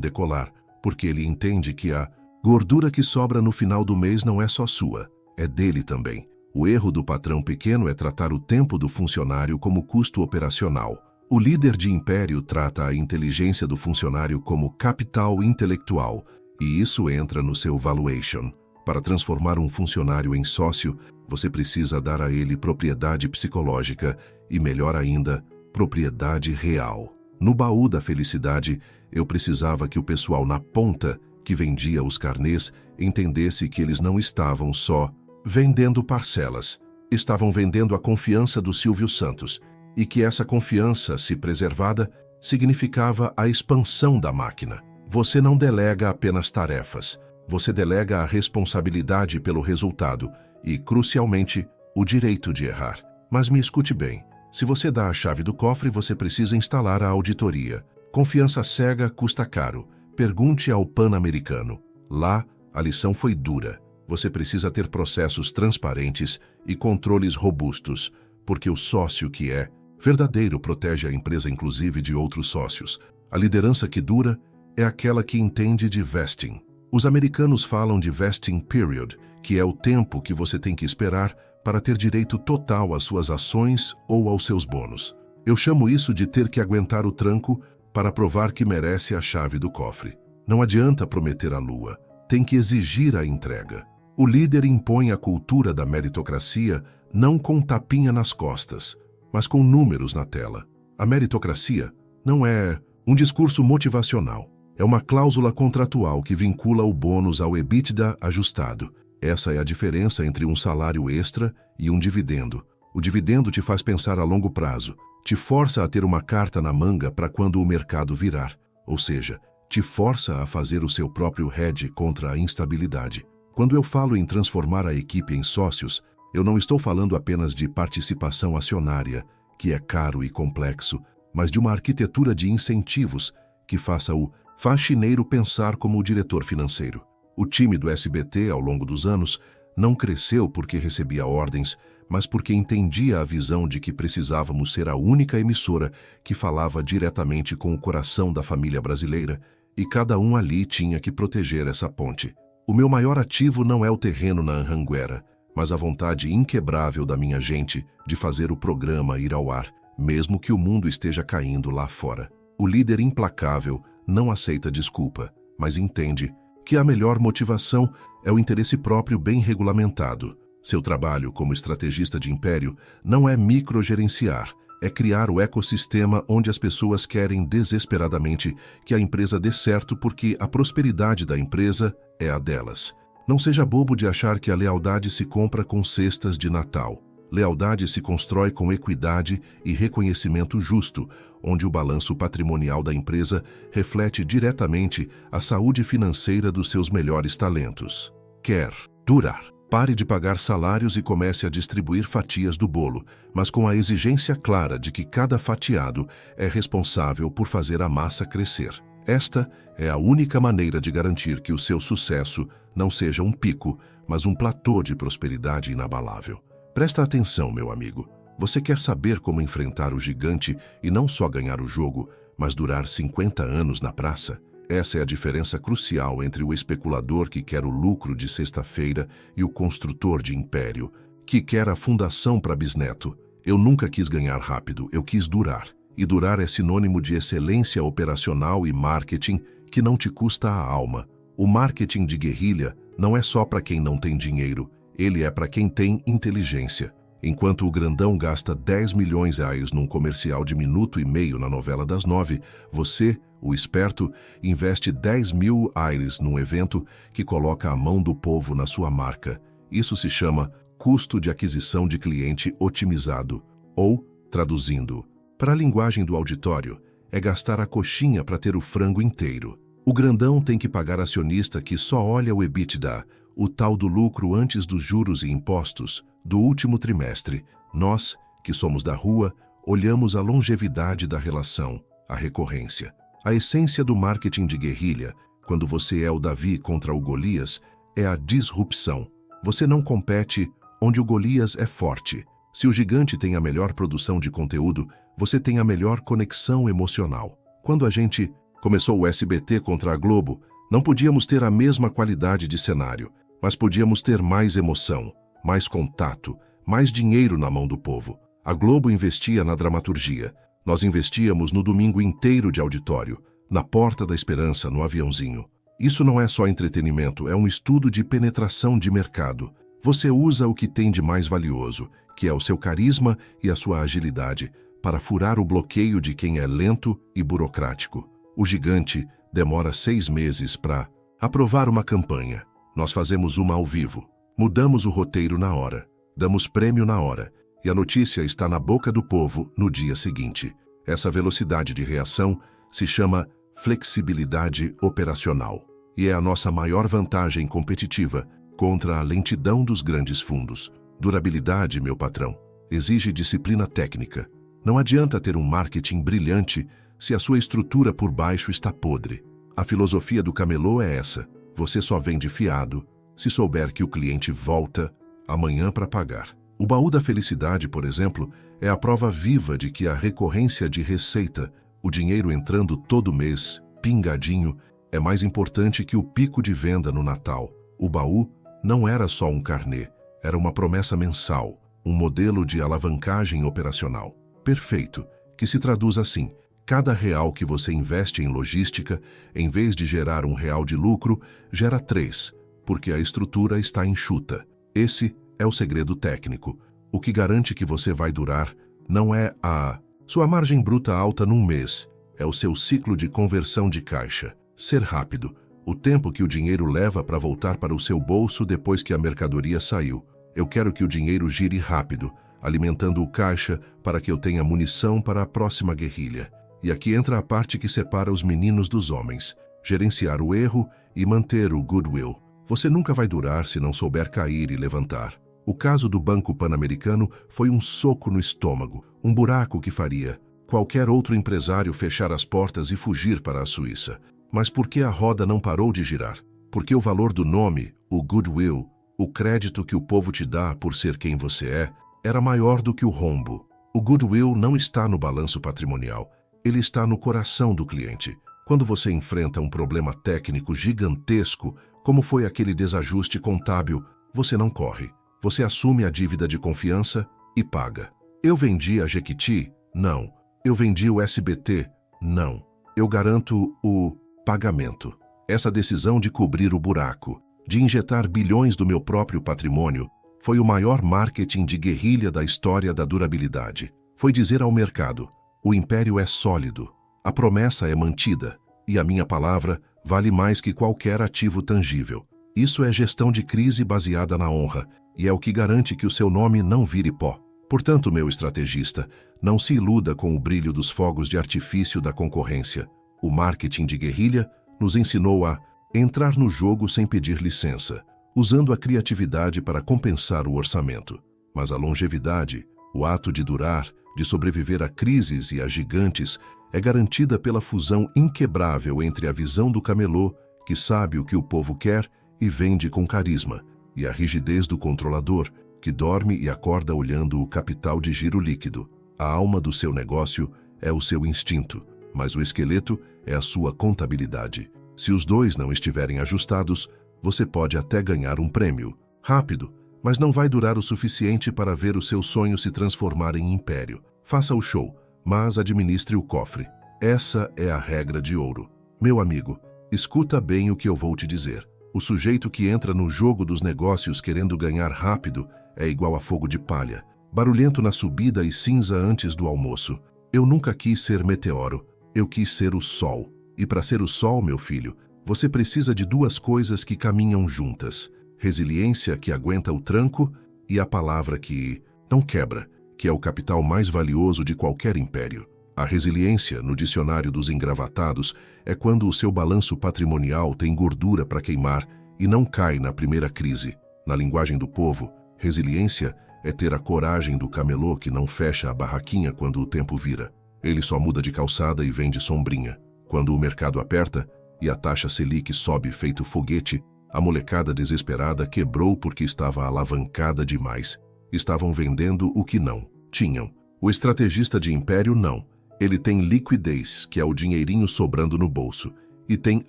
decolar, porque ele entende que a gordura que sobra no final do mês não é só sua, é dele também. O erro do patrão pequeno é tratar o tempo do funcionário como custo operacional. O líder de império trata a inteligência do funcionário como capital intelectual, e isso entra no seu valuation. Para transformar um funcionário em sócio, você precisa dar a ele propriedade psicológica e, melhor ainda, propriedade real. No baú da felicidade, eu precisava que o pessoal na ponta, que vendia os carnês, entendesse que eles não estavam só vendendo parcelas, estavam vendendo a confiança do Silvio Santos, e que essa confiança, se preservada, significava a expansão da máquina. Você não delega apenas tarefas, você delega a responsabilidade pelo resultado e, crucialmente, o direito de errar. Mas me escute bem, se você dá a chave do cofre, você precisa instalar a auditoria. Confiança cega custa caro. Pergunte ao Pan-Americano. Lá, a lição foi dura. Você precisa ter processos transparentes e controles robustos, porque o sócio que é verdadeiro protege a empresa inclusive de outros sócios. A liderança que dura é aquela que entende de vesting. Os americanos falam de vesting period, que é o tempo que você tem que esperar para ter direito total às suas ações ou aos seus bônus. Eu chamo isso de ter que aguentar o tranco para provar que merece a chave do cofre. Não adianta prometer a lua, tem que exigir a entrega. O líder impõe a cultura da meritocracia não com tapinha nas costas, mas com números na tela. A meritocracia não é um discurso motivacional, é uma cláusula contratual que vincula o bônus ao EBITDA ajustado. Essa é a diferença entre um salário extra e um dividendo. O dividendo te faz pensar a longo prazo, te força a ter uma carta na manga para quando o mercado virar, ou seja, te força a fazer o seu próprio hedge contra a instabilidade. Quando eu falo em transformar a equipe em sócios, eu não estou falando apenas de participação acionária, que é caro e complexo, mas de uma arquitetura de incentivos que faça o faxineiro pensar como o diretor financeiro. O time do SBT, ao longo dos anos, não cresceu porque recebia ordens, mas porque entendia a visão de que precisávamos ser a única emissora que falava diretamente com o coração da família brasileira, e cada um ali tinha que proteger essa ponte. O meu maior ativo não é o terreno na Anhanguera, mas a vontade inquebrável da minha gente de fazer o programa ir ao ar, mesmo que o mundo esteja caindo lá fora. O líder implacável não aceita desculpa, mas entende que a melhor motivação é o interesse próprio bem regulamentado. Seu trabalho como estrategista de império não é microgerenciar, é criar o ecossistema onde as pessoas querem desesperadamente que a empresa dê certo porque a prosperidade da empresa é a delas. Não seja bobo de achar que a lealdade se compra com cestas de Natal. Lealdade se constrói com equidade e reconhecimento justo, onde o balanço patrimonial da empresa reflete diretamente a saúde financeira dos seus melhores talentos. Quer durar? Pare de pagar salários e comece a distribuir fatias do bolo, mas com a exigência clara de que cada fatiado é responsável por fazer a massa crescer. Esta é a única maneira de garantir que o seu sucesso não seja um pico, mas um platô de prosperidade inabalável. Presta atenção, meu amigo. Você quer saber como enfrentar o gigante e não só ganhar o jogo, mas durar 50 anos na praça? Essa é a diferença crucial entre o especulador que quer o lucro de sexta-feira e o construtor de império, que quer a fundação para bisneto. Eu nunca quis ganhar rápido, eu quis durar. E durar é sinônimo de excelência operacional e marketing que não te custa a alma. O marketing de guerrilha não é só para quem não tem dinheiro, ele é para quem tem inteligência. Enquanto o grandão gasta 10 milhões de reais num comercial de minuto e meio na novela das 9, você, o esperto, investe 10 mil reais num evento que coloca a mão do povo na sua marca. Isso se chama custo de aquisição de cliente otimizado, ou, traduzindo, para a linguagem do auditório, é gastar a coxinha para ter o frango inteiro. O grandão tem que pagar acionista que só olha o EBITDA, o tal do lucro antes dos juros e impostos, do último trimestre. Nós, que somos da rua, olhamos a longevidade da relação, a recorrência. A essência do marketing de guerrilha, quando você é o Davi contra o Golias, é a disrupção. Você não compete onde o Golias é forte. Se o gigante tem a melhor produção de conteúdo, você tem a melhor conexão emocional. Quando a gente começou o SBT contra a Globo, não podíamos ter a mesma qualidade de cenário, mas podíamos ter mais emoção, mais contato, mais dinheiro na mão do povo. A Globo investia na dramaturgia. Nós investíamos no domingo inteiro de auditório, na Porta da Esperança, no aviãozinho. Isso não é só entretenimento, é um estudo de penetração de mercado. Você usa o que tem de mais valioso, que é o seu carisma e a sua agilidade, para furar o bloqueio de quem é lento e burocrático. O gigante demora 6 meses para aprovar uma campanha. Nós fazemos uma ao vivo. Mudamos o roteiro na hora. Damos prêmio na hora. E a notícia está na boca do povo no dia seguinte. Essa velocidade de reação se chama flexibilidade operacional. E é a nossa maior vantagem competitiva contra a lentidão dos grandes fundos. Durabilidade, meu patrão, exige disciplina técnica. Não adianta ter um marketing brilhante se a sua estrutura por baixo está podre. A filosofia do camelô é essa: você só vende fiado se souber que o cliente volta amanhã para pagar. O baú da felicidade, por exemplo, é a prova viva de que a recorrência de receita, o dinheiro entrando todo mês, pingadinho, é mais importante que o pico de venda no Natal. O baú não era só um carnê, era uma promessa mensal, um modelo de alavancagem operacional. Perfeito, que se traduz assim: cada real que você investe em logística, em vez de gerar R$1 de lucro, gera 3, porque a estrutura está enxuta. Esse é o segredo técnico. O que garante que você vai durar não é a sua margem bruta alta num mês, é o seu ciclo de conversão de caixa. Ser rápido, o tempo que o dinheiro leva para voltar para o seu bolso depois que a mercadoria saiu. Eu quero que o dinheiro gire rápido, alimentando o caixa para que eu tenha munição para a próxima guerrilha. E aqui entra a parte que separa os meninos dos homens: gerenciar o erro e manter o goodwill. Você nunca vai durar se não souber cair e levantar. O caso do Banco Pan-Americano foi um soco no estômago, um buraco que faria qualquer outro empresário fechar as portas e fugir para a Suíça. Mas por que a roda não parou de girar? Porque o valor do nome, o goodwill, o crédito que o povo te dá por ser quem você é, era maior do que o rombo. O goodwill não está no balanço patrimonial, ele está no coração do cliente. Quando você enfrenta um problema técnico gigantesco, como foi aquele desajuste contábil, você não corre. Você assume a dívida de confiança e paga. Eu vendi a Jequiti? Não. Eu vendi o SBT? Não. Eu garanto o pagamento. Essa decisão de cobrir o buraco, de injetar bilhões do meu próprio patrimônio, foi o maior marketing de guerrilha da história da durabilidade. Foi dizer ao mercado: o império é sólido, a promessa é mantida, e a minha palavra vale mais que qualquer ativo tangível. Isso é gestão de crise baseada na honra, e é o que garante que o seu nome não vire pó. Portanto, meu estrategista, não se iluda com o brilho dos fogos de artifício da concorrência. O marketing de guerrilha nos ensinou a entrar no jogo sem pedir licença, usando a criatividade para compensar o orçamento. Mas a longevidade, o ato de durar, de sobreviver a crises e a gigantes, é garantida pela fusão inquebrável entre a visão do camelô, que sabe o que o povo quer e vende com carisma, e a rigidez do controlador, que dorme e acorda olhando o capital de giro líquido. A alma do seu negócio é o seu instinto, mas o esqueleto é a sua contabilidade. Se os dois não estiverem ajustados, você pode até ganhar um prêmio rápido, mas não vai durar o suficiente para ver o seu sonho se transformar em império. Faça o show, mas administre o cofre. Essa é a regra de ouro. Meu amigo, escuta bem o que eu vou te dizer. O sujeito que entra no jogo dos negócios querendo ganhar rápido é igual a fogo de palha, barulhento na subida e cinza antes do almoço. Eu nunca quis ser meteoro, eu quis ser o sol. E para ser o sol, meu filho, você precisa de 2 coisas que caminham juntas: resiliência, que aguenta o tranco, e a palavra que não quebra, que é o capital mais valioso de qualquer império. A resiliência, no dicionário dos engravatados, é quando o seu balanço patrimonial tem gordura para queimar e não cai na primeira crise. Na linguagem do povo, resiliência é ter a coragem do camelô que não fecha a barraquinha quando o tempo vira. Ele só muda de calçada e vende sombrinha. Quando o mercado aperta e a taxa Selic sobe feito foguete, A molecada desesperada quebrou porque estava alavancada demais. Estavam vendendo o que não tinham. O estrategista de império não. Ele tem liquidez, que é o dinheirinho sobrando no bolso, e tem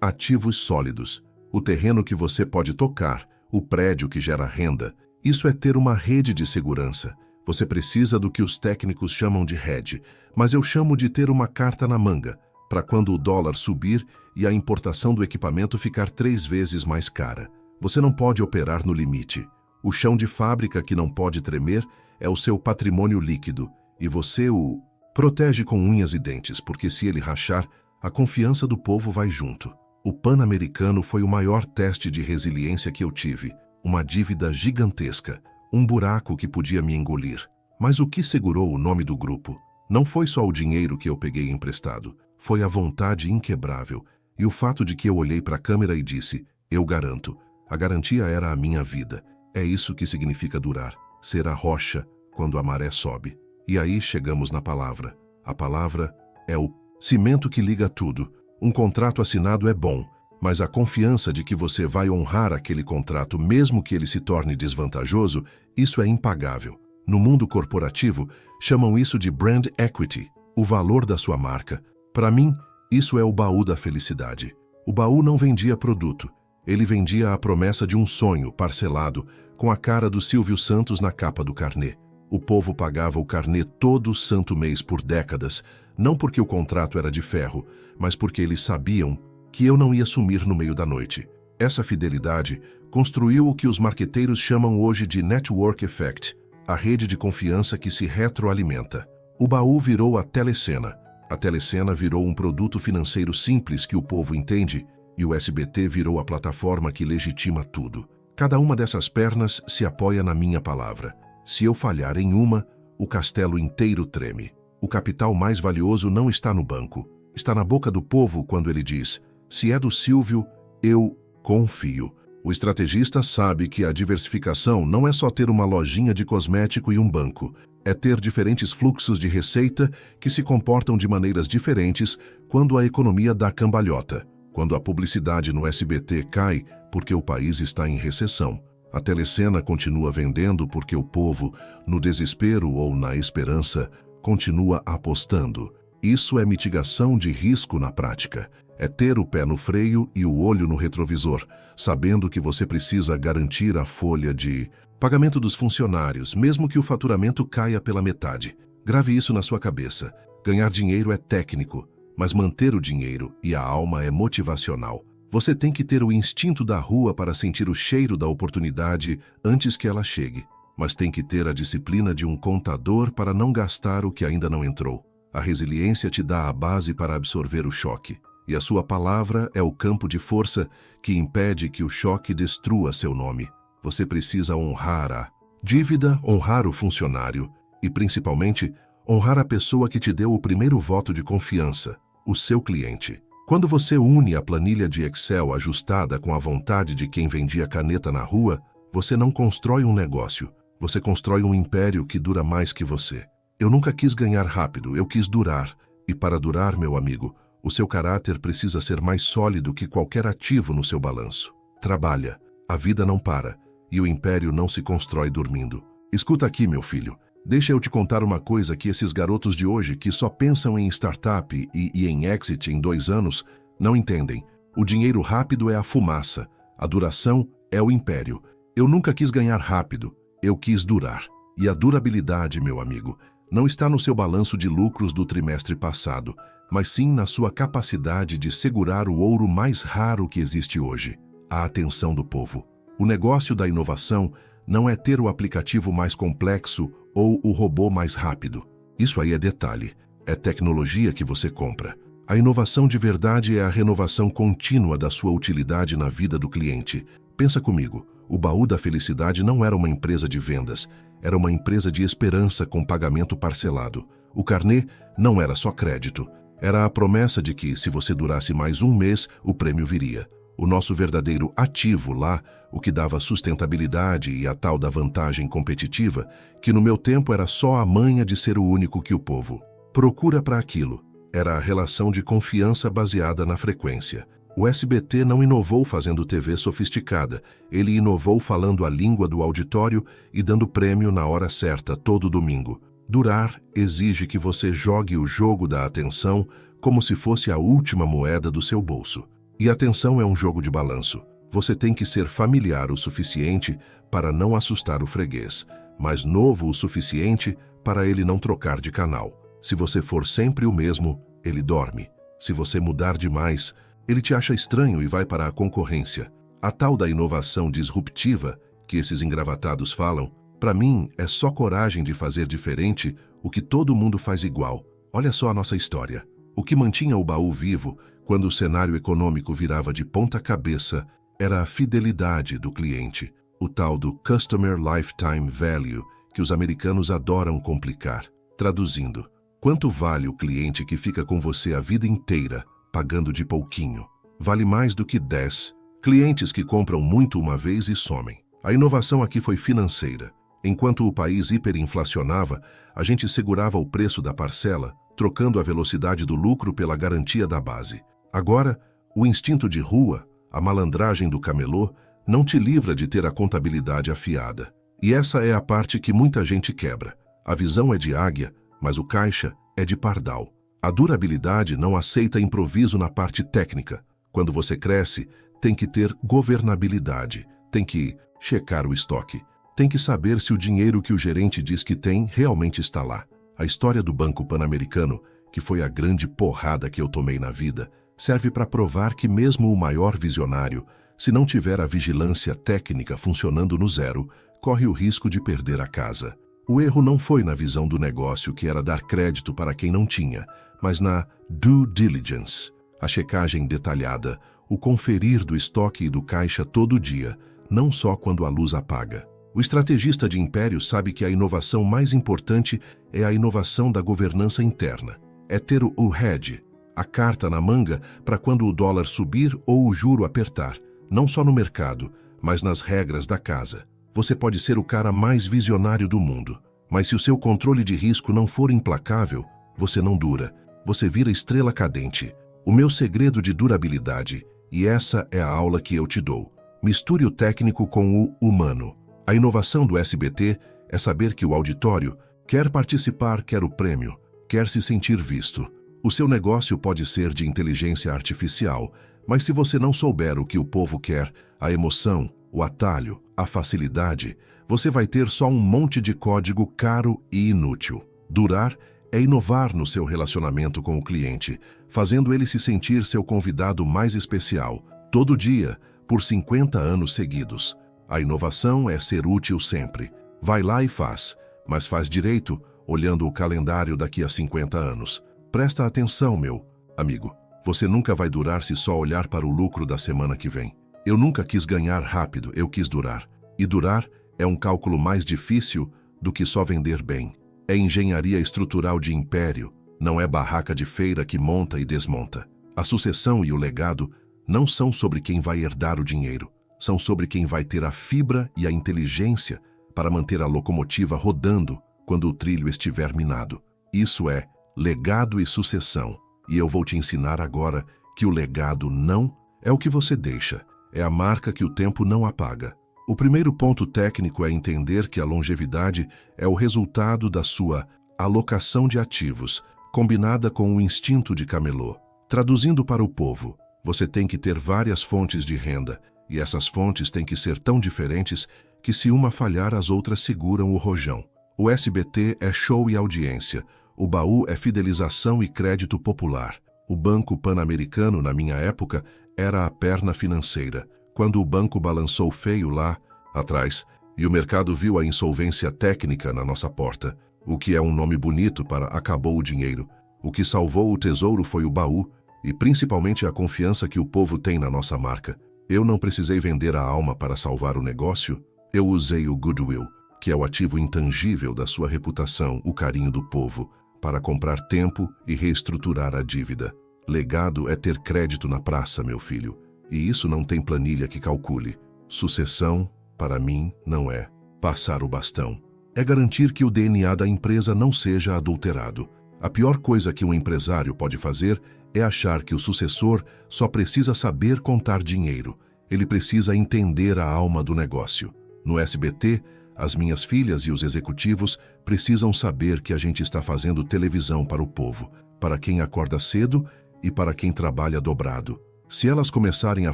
ativos sólidos. O terreno que você pode tocar, o prédio que gera renda. Isso é ter uma rede de segurança. Você precisa do que os técnicos chamam de hedge, mas eu chamo de ter uma carta na manga, para quando o dólar subir e a importação do equipamento ficar 3 vezes mais cara. Você não pode operar no limite. O chão de fábrica que não pode tremer é o seu patrimônio líquido, e você o protege com unhas e dentes, porque se ele rachar, a confiança do povo vai junto. O Pan-Americano foi o maior teste de resiliência que eu tive. Uma dívida gigantesca, um buraco que podia me engolir. Mas o que segurou o nome do grupo? Não foi só o dinheiro que eu peguei emprestado, foi a vontade inquebrável e o fato de que eu olhei para a câmera e disse, eu garanto. A garantia era a minha vida. É isso que significa durar, ser a rocha quando a maré sobe. E aí chegamos na palavra. A palavra é o cimento que liga tudo. Um contrato assinado é bom, mas a confiança de que você vai honrar aquele contrato mesmo que ele se torne desvantajoso, isso é impagável. No mundo corporativo, chamam isso de brand equity, o valor da sua marca. Para mim, isso é o baú da felicidade. O baú não vendia produto. Ele vendia a promessa de um sonho parcelado com a cara do Silvio Santos na capa do carnê. O povo pagava o carnê todo santo mês por décadas, não porque o contrato era de ferro, mas porque eles sabiam que eu não ia sumir no meio da noite. Essa fidelidade construiu o que os marqueteiros chamam hoje de network effect, a rede de confiança que se retroalimenta. O baú virou a telecena. A telecena virou um produto financeiro simples que o povo entende e o SBT virou a plataforma que legitima tudo. Cada uma dessas pernas se apoia na minha palavra. Se eu falhar em uma, o castelo inteiro treme. O capital mais valioso não está no banco. Está na boca do povo quando ele diz, se é do Silvio, eu confio. O estrategista sabe que a diversificação não é só ter uma lojinha de cosmético e um banco. É ter diferentes fluxos de receita que se comportam de maneiras diferentes quando a economia dá cambalhota. Quando a publicidade no SBT cai porque o país está em recessão. A telecena continua vendendo porque o povo, no desespero ou na esperança, continua apostando. Isso é mitigação de risco na prática. É ter o pé no freio e o olho no retrovisor, sabendo que você precisa garantir a folha de pagamento dos funcionários, mesmo que o faturamento caia pela metade. Grave isso na sua cabeça. Ganhar dinheiro é técnico, mas manter o dinheiro e a alma é motivacional. Você tem que ter o instinto da rua para sentir o cheiro da oportunidade antes que ela chegue, mas tem que ter a disciplina de um contador para não gastar o que ainda não entrou. A resiliência te dá a base para absorver o choque, e a sua palavra é o campo de força que impede que o choque destrua seu nome. Você precisa honrar a dívida, honrar o funcionário e, principalmente, honrar a pessoa que te deu o primeiro voto de confiança, o seu cliente. Quando você une a planilha de Excel ajustada com a vontade de quem vendia caneta na rua, você não constrói um negócio, você constrói um império que dura mais que você. Eu nunca quis ganhar rápido, eu quis durar. E para durar, meu amigo, o seu caráter precisa ser mais sólido que qualquer ativo no seu balanço. Trabalha, a vida não para, e o império não se constrói dormindo. Escuta aqui, meu filho. Deixa eu te contar uma coisa que esses garotos de hoje que só pensam em startup e em exit em 2 anos não entendem. O dinheiro rápido é a fumaça, a duração é o império. Eu nunca quis ganhar rápido, eu quis durar. E a durabilidade, meu amigo, não está no seu balanço de lucros do trimestre passado, mas sim na sua capacidade de segurar o ouro mais raro que existe hoje, a atenção do povo. O negócio da inovação não é ter o aplicativo mais complexo ou o robô mais rápido. Isso aí é detalhe, é tecnologia que você compra. A inovação de verdade é a renovação contínua da sua utilidade na vida do cliente. Pensa comigo, o baú da felicidade não era uma empresa de vendas, era uma empresa de esperança com pagamento parcelado. O carnê não era só crédito, era a promessa de que, se você durasse mais um mês, o prêmio viria. O nosso verdadeiro ativo lá, o que dava sustentabilidade e a tal da vantagem competitiva, que no meu tempo era só a manha de ser o único que o povo procura para aquilo. Era a relação de confiança baseada na frequência. O SBT não inovou fazendo TV sofisticada, ele inovou falando a língua do auditório e dando prêmio na hora certa todo domingo. Durar exige que você jogue o jogo da atenção como se fosse a última moeda do seu bolso. E atenção é um jogo de balanço. Você tem que ser familiar o suficiente para não assustar o freguês, mas novo o suficiente para ele não trocar de canal. Se você for sempre o mesmo, ele dorme. Se você mudar demais, ele te acha estranho e vai para a concorrência. A tal da inovação disruptiva, que esses engravatados falam, para mim é só coragem de fazer diferente o que todo mundo faz igual. Olha só a nossa história. O que mantinha o baú vivo quando o cenário econômico virava de ponta cabeça era a fidelidade do cliente, o tal do Customer Lifetime Value, que os americanos adoram complicar. Traduzindo, quanto vale o cliente que fica com você a vida inteira, pagando de pouquinho? Vale mais do que 10 clientes que compram muito uma vez e somem. A inovação aqui foi financeira. Enquanto o país hiperinflacionava, a gente segurava o preço da parcela, trocando a velocidade do lucro pela garantia da base. Agora, o instinto de rua, a malandragem do camelô, não te livra de ter a contabilidade afiada. E essa é a parte que muita gente quebra. A visão é de águia, mas o caixa é de pardal. A durabilidade não aceita improviso na parte técnica. Quando você cresce, tem que ter governabilidade, tem que checar o estoque, tem que saber se o dinheiro que o gerente diz que tem realmente está lá. A história do Banco Pan-Americano, que foi a grande porrada que eu tomei na vida, serve para provar que mesmo o maior visionário, se não tiver a vigilância técnica funcionando no zero, corre o risco de perder a casa. O erro não foi na visão do negócio, que era dar crédito para quem não tinha, mas na due diligence, a checagem detalhada, o conferir do estoque e do caixa todo dia, não só quando a luz apaga. O estrategista de império sabe que a inovação mais importante é a inovação da governança interna. É ter o hedge, a carta na manga para quando o dólar subir ou o juro apertar, não só no mercado, mas nas regras da casa. Você pode ser o cara mais visionário do mundo, mas se o seu controle de risco não for implacável, você não dura, você vira estrela cadente. O meu segredo de durabilidade, e essa é a aula que eu te dou. Misture o técnico com o humano. A inovação do SBT é saber que o auditório quer participar, quer o prêmio, quer se sentir visto. O seu negócio pode ser de inteligência artificial, mas se você não souber o que o povo quer, a emoção, o atalho, a facilidade, você vai ter só um monte de código caro e inútil. Durar é inovar no seu relacionamento com o cliente, fazendo ele se sentir seu convidado mais especial, todo dia, por 50 anos seguidos. A inovação é ser útil sempre. Vai lá e faz, mas faz direito, olhando o calendário daqui a 50 anos. Presta atenção, meu amigo. Você nunca vai durar se só olhar para o lucro da semana que vem. Eu nunca quis ganhar rápido, eu quis durar. E durar é um cálculo mais difícil do que só vender bem. É engenharia estrutural de império, não é barraca de feira que monta e desmonta. A sucessão e o legado não são sobre quem vai herdar o dinheiro. São sobre quem vai ter a fibra e a inteligência para manter a locomotiva rodando quando o trilho estiver minado. Isso é legado e sucessão. E eu vou te ensinar agora que o legado não é o que você deixa, é a marca que o tempo não apaga. O primeiro ponto técnico é entender que a longevidade é o resultado da sua alocação de ativos, combinada com o instinto de camelô. Traduzindo para o povo, você tem que ter várias fontes de renda, e essas fontes têm que ser tão diferentes que se uma falhar, as outras seguram o rojão. O SBT é show e audiência. O baú é fidelização e crédito popular. O Banco Pan-Americano, na minha época, era a perna financeira. Quando o banco balançou feio lá atrás e o mercado viu a insolvência técnica na nossa porta, o que é um nome bonito para acabou o dinheiro. O que salvou o tesouro foi o baú e principalmente a confiança que o povo tem na nossa marca. Eu não precisei vender a alma para salvar o negócio, eu usei o goodwill, que é o ativo intangível da sua reputação, o carinho do povo, para comprar tempo e reestruturar a dívida. Legado é ter crédito na praça, meu filho, e isso não tem planilha que calcule. Sucessão, para mim, não é passar o bastão. É garantir que o DNA da empresa não seja adulterado. A pior coisa que um empresário pode fazer é achar que o sucessor só precisa saber contar dinheiro. Ele precisa entender a alma do negócio. No SBT, as minhas filhas e os executivos precisam saber que a gente está fazendo televisão para o povo, para quem acorda cedo e para quem trabalha dobrado. Se elas começarem a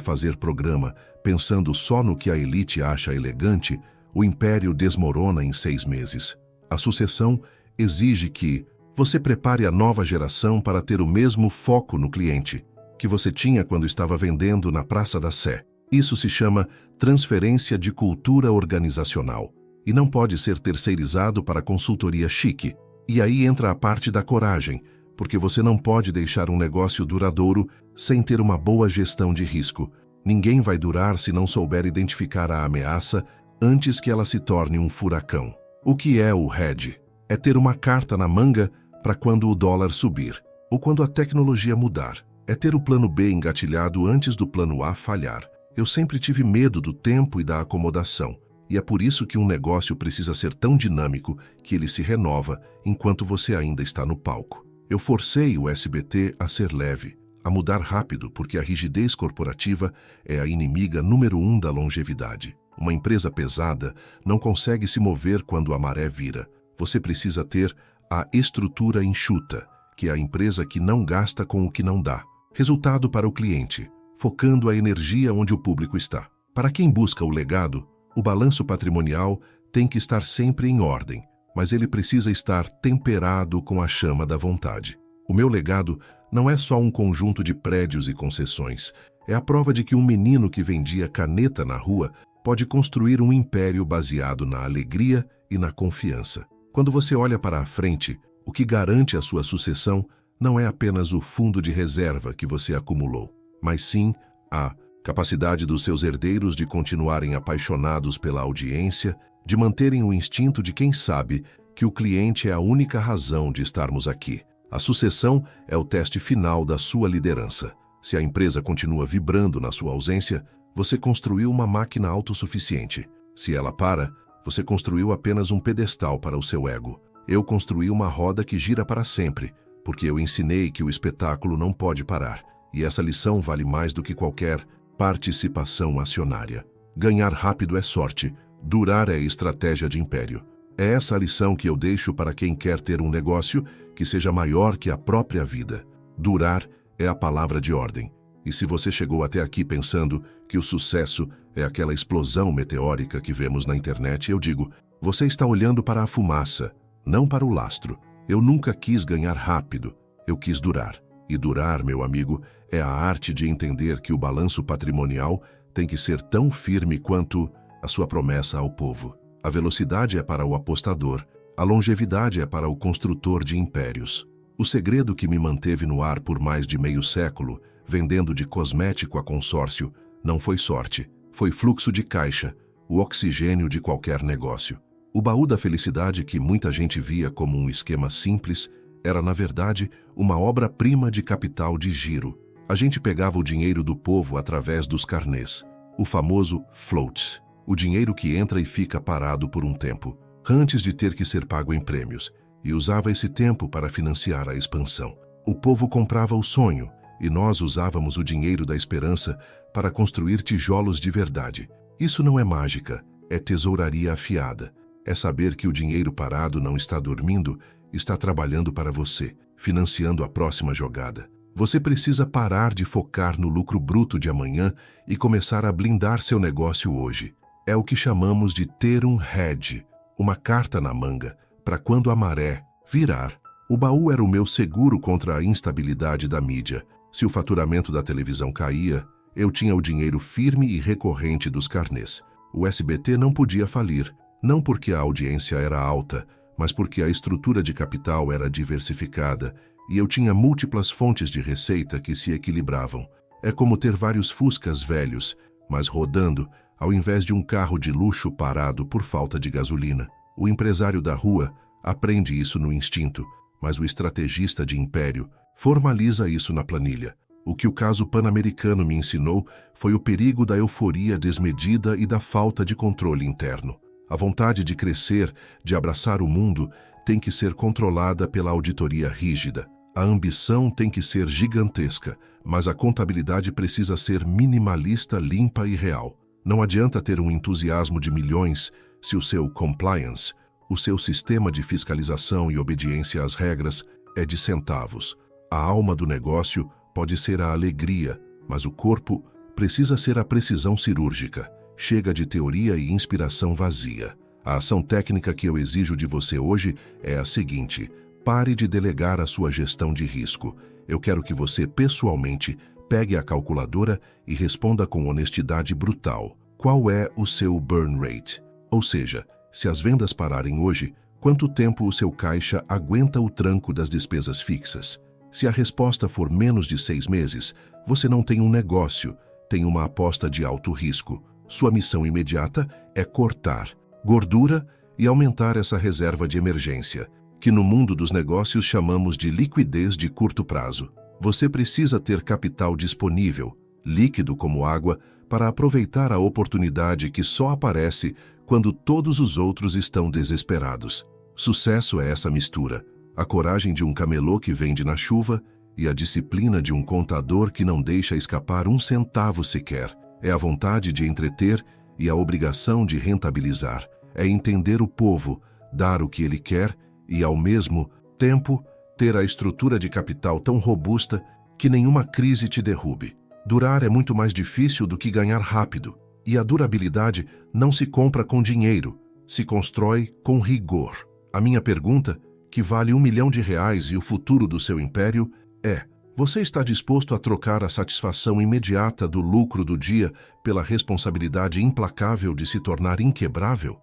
fazer programa pensando só no que a elite acha elegante, o império desmorona em 6 meses. A sucessão exige que você prepare a nova geração para ter o mesmo foco no cliente que você tinha quando estava vendendo na Praça da Sé. Isso se chama transferência de cultura organizacional e não pode ser terceirizado para consultoria chique. E aí entra a parte da coragem, porque você não pode deixar um negócio duradouro sem ter uma boa gestão de risco. Ninguém vai durar se não souber identificar a ameaça antes que ela se torne um furacão. O que é o hedge? É ter uma carta na manga para quando o dólar subir, ou quando a tecnologia mudar. É ter o plano B engatilhado antes do plano A falhar. Eu sempre tive medo do tempo e da acomodação, e é por isso que um negócio precisa ser tão dinâmico que ele se renova enquanto você ainda está no palco. Eu forcei o SBT a ser leve, a mudar rápido, porque a rigidez corporativa é a inimiga número 1 da longevidade. Uma empresa pesada não consegue se mover quando a maré vira. Você precisa ter a estrutura enxuta, que é a empresa que não gasta com o que não dá. Resultado para o cliente, focando a energia onde o público está. Para quem busca o legado, o balanço patrimonial tem que estar sempre em ordem, mas ele precisa estar temperado com a chama da vontade. O meu legado não é só um conjunto de prédios e concessões. É a prova de que um menino que vendia caneta na rua pode construir um império baseado na alegria e na confiança. Quando você olha para a frente, o que garante a sua sucessão não é apenas o fundo de reserva que você acumulou, mas sim a capacidade dos seus herdeiros de continuarem apaixonados pela audiência, de manterem o instinto de quem sabe que o cliente é a única razão de estarmos aqui. A sucessão é o teste final da sua liderança. Se a empresa continua vibrando na sua ausência, você construiu uma máquina autossuficiente. Se ela para, você construiu apenas um pedestal para o seu ego. Eu construí uma roda que gira para sempre, porque eu ensinei que o espetáculo não pode parar. E essa lição vale mais do que qualquer participação acionária. Ganhar rápido é sorte, durar é estratégia de império. É essa a lição que eu deixo para quem quer ter um negócio que seja maior que a própria vida. Durar é a palavra de ordem. E se você chegou até aqui pensando que o sucesso é aquela explosão meteórica que vemos na internet, eu digo, você está olhando para a fumaça, não para o lastro. Eu nunca quis ganhar rápido, eu quis durar. E durar, meu amigo, é a arte de entender que o balanço patrimonial tem que ser tão firme quanto a sua promessa ao povo. A velocidade é para o apostador, a longevidade é para o construtor de impérios. O segredo que me manteve no ar por mais de meio século, vendendo de cosmético a consórcio, não foi sorte, foi fluxo de caixa, o oxigênio de qualquer negócio. O baú da felicidade que muita gente via como um esquema simples, era na verdade uma obra-prima de capital de giro. A gente pegava o dinheiro do povo através dos carnês, o famoso float, o dinheiro que entra e fica parado por um tempo, antes de ter que ser pago em prêmios, e usava esse tempo para financiar a expansão. O povo comprava o sonho, e nós usávamos o dinheiro da esperança para construir tijolos de verdade. Isso não é mágica, é tesouraria afiada. É saber que o dinheiro parado não está dormindo, está trabalhando para você, financiando a próxima jogada. Você precisa parar de focar no lucro bruto de amanhã e começar a blindar seu negócio hoje. É o que chamamos de ter um hedge, uma carta na manga, para quando a maré virar. O baú era o meu seguro contra a instabilidade da mídia. Se o faturamento da televisão caía, eu tinha o dinheiro firme e recorrente dos carnês. O SBT não podia falir, não porque a audiência era alta, mas porque a estrutura de capital era diversificada e eu tinha múltiplas fontes de receita que se equilibravam. É como ter vários Fuscas velhos, mas rodando, ao invés de um carro de luxo parado por falta de gasolina. O empresário da rua aprende isso no instinto, mas o estrategista de império formaliza isso na planilha. O que o caso pan-americano me ensinou foi o perigo da euforia desmedida e da falta de controle interno. A vontade de crescer, de abraçar o mundo, tem que ser controlada pela auditoria rígida. A ambição tem que ser gigantesca, mas a contabilidade precisa ser minimalista, limpa e real. Não adianta ter um entusiasmo de milhões se o seu compliance, o seu sistema de fiscalização e obediência às regras, é de centavos. A alma do negócio pode ser a alegria, mas o corpo precisa ser a precisão cirúrgica. Chega de teoria e inspiração vazia. A ação técnica que eu exijo de você hoje é a seguinte: pare de delegar a sua gestão de risco. Eu quero que você, pessoalmente, pegue a calculadora e responda com honestidade brutal. Qual é o seu burn rate? Ou seja, se as vendas pararem hoje, quanto tempo o seu caixa aguenta o tranco das despesas fixas? Se a resposta for menos de 6 meses, você não tem um negócio, tem uma aposta de alto risco. Sua missão imediata é cortar gordura e aumentar essa reserva de emergência, que no mundo dos negócios chamamos de liquidez de curto prazo. Você precisa ter capital disponível, líquido como água, para aproveitar a oportunidade que só aparece quando todos os outros estão desesperados. Sucesso é essa mistura: a coragem de um camelô que vende na chuva e a disciplina de um contador que não deixa escapar um centavo sequer. É a vontade de entreter e a obrigação de rentabilizar. É entender o povo, dar o que ele quer e, ao mesmo tempo, ter a estrutura de capital tão robusta que nenhuma crise te derrube. Durar é muito mais difícil do que ganhar rápido. E a durabilidade não se compra com dinheiro, se constrói com rigor. A minha pergunta, que vale R$1 milhão e o futuro do seu império, é: você está disposto a trocar a satisfação imediata do lucro do dia pela responsabilidade implacável de se tornar inquebrável?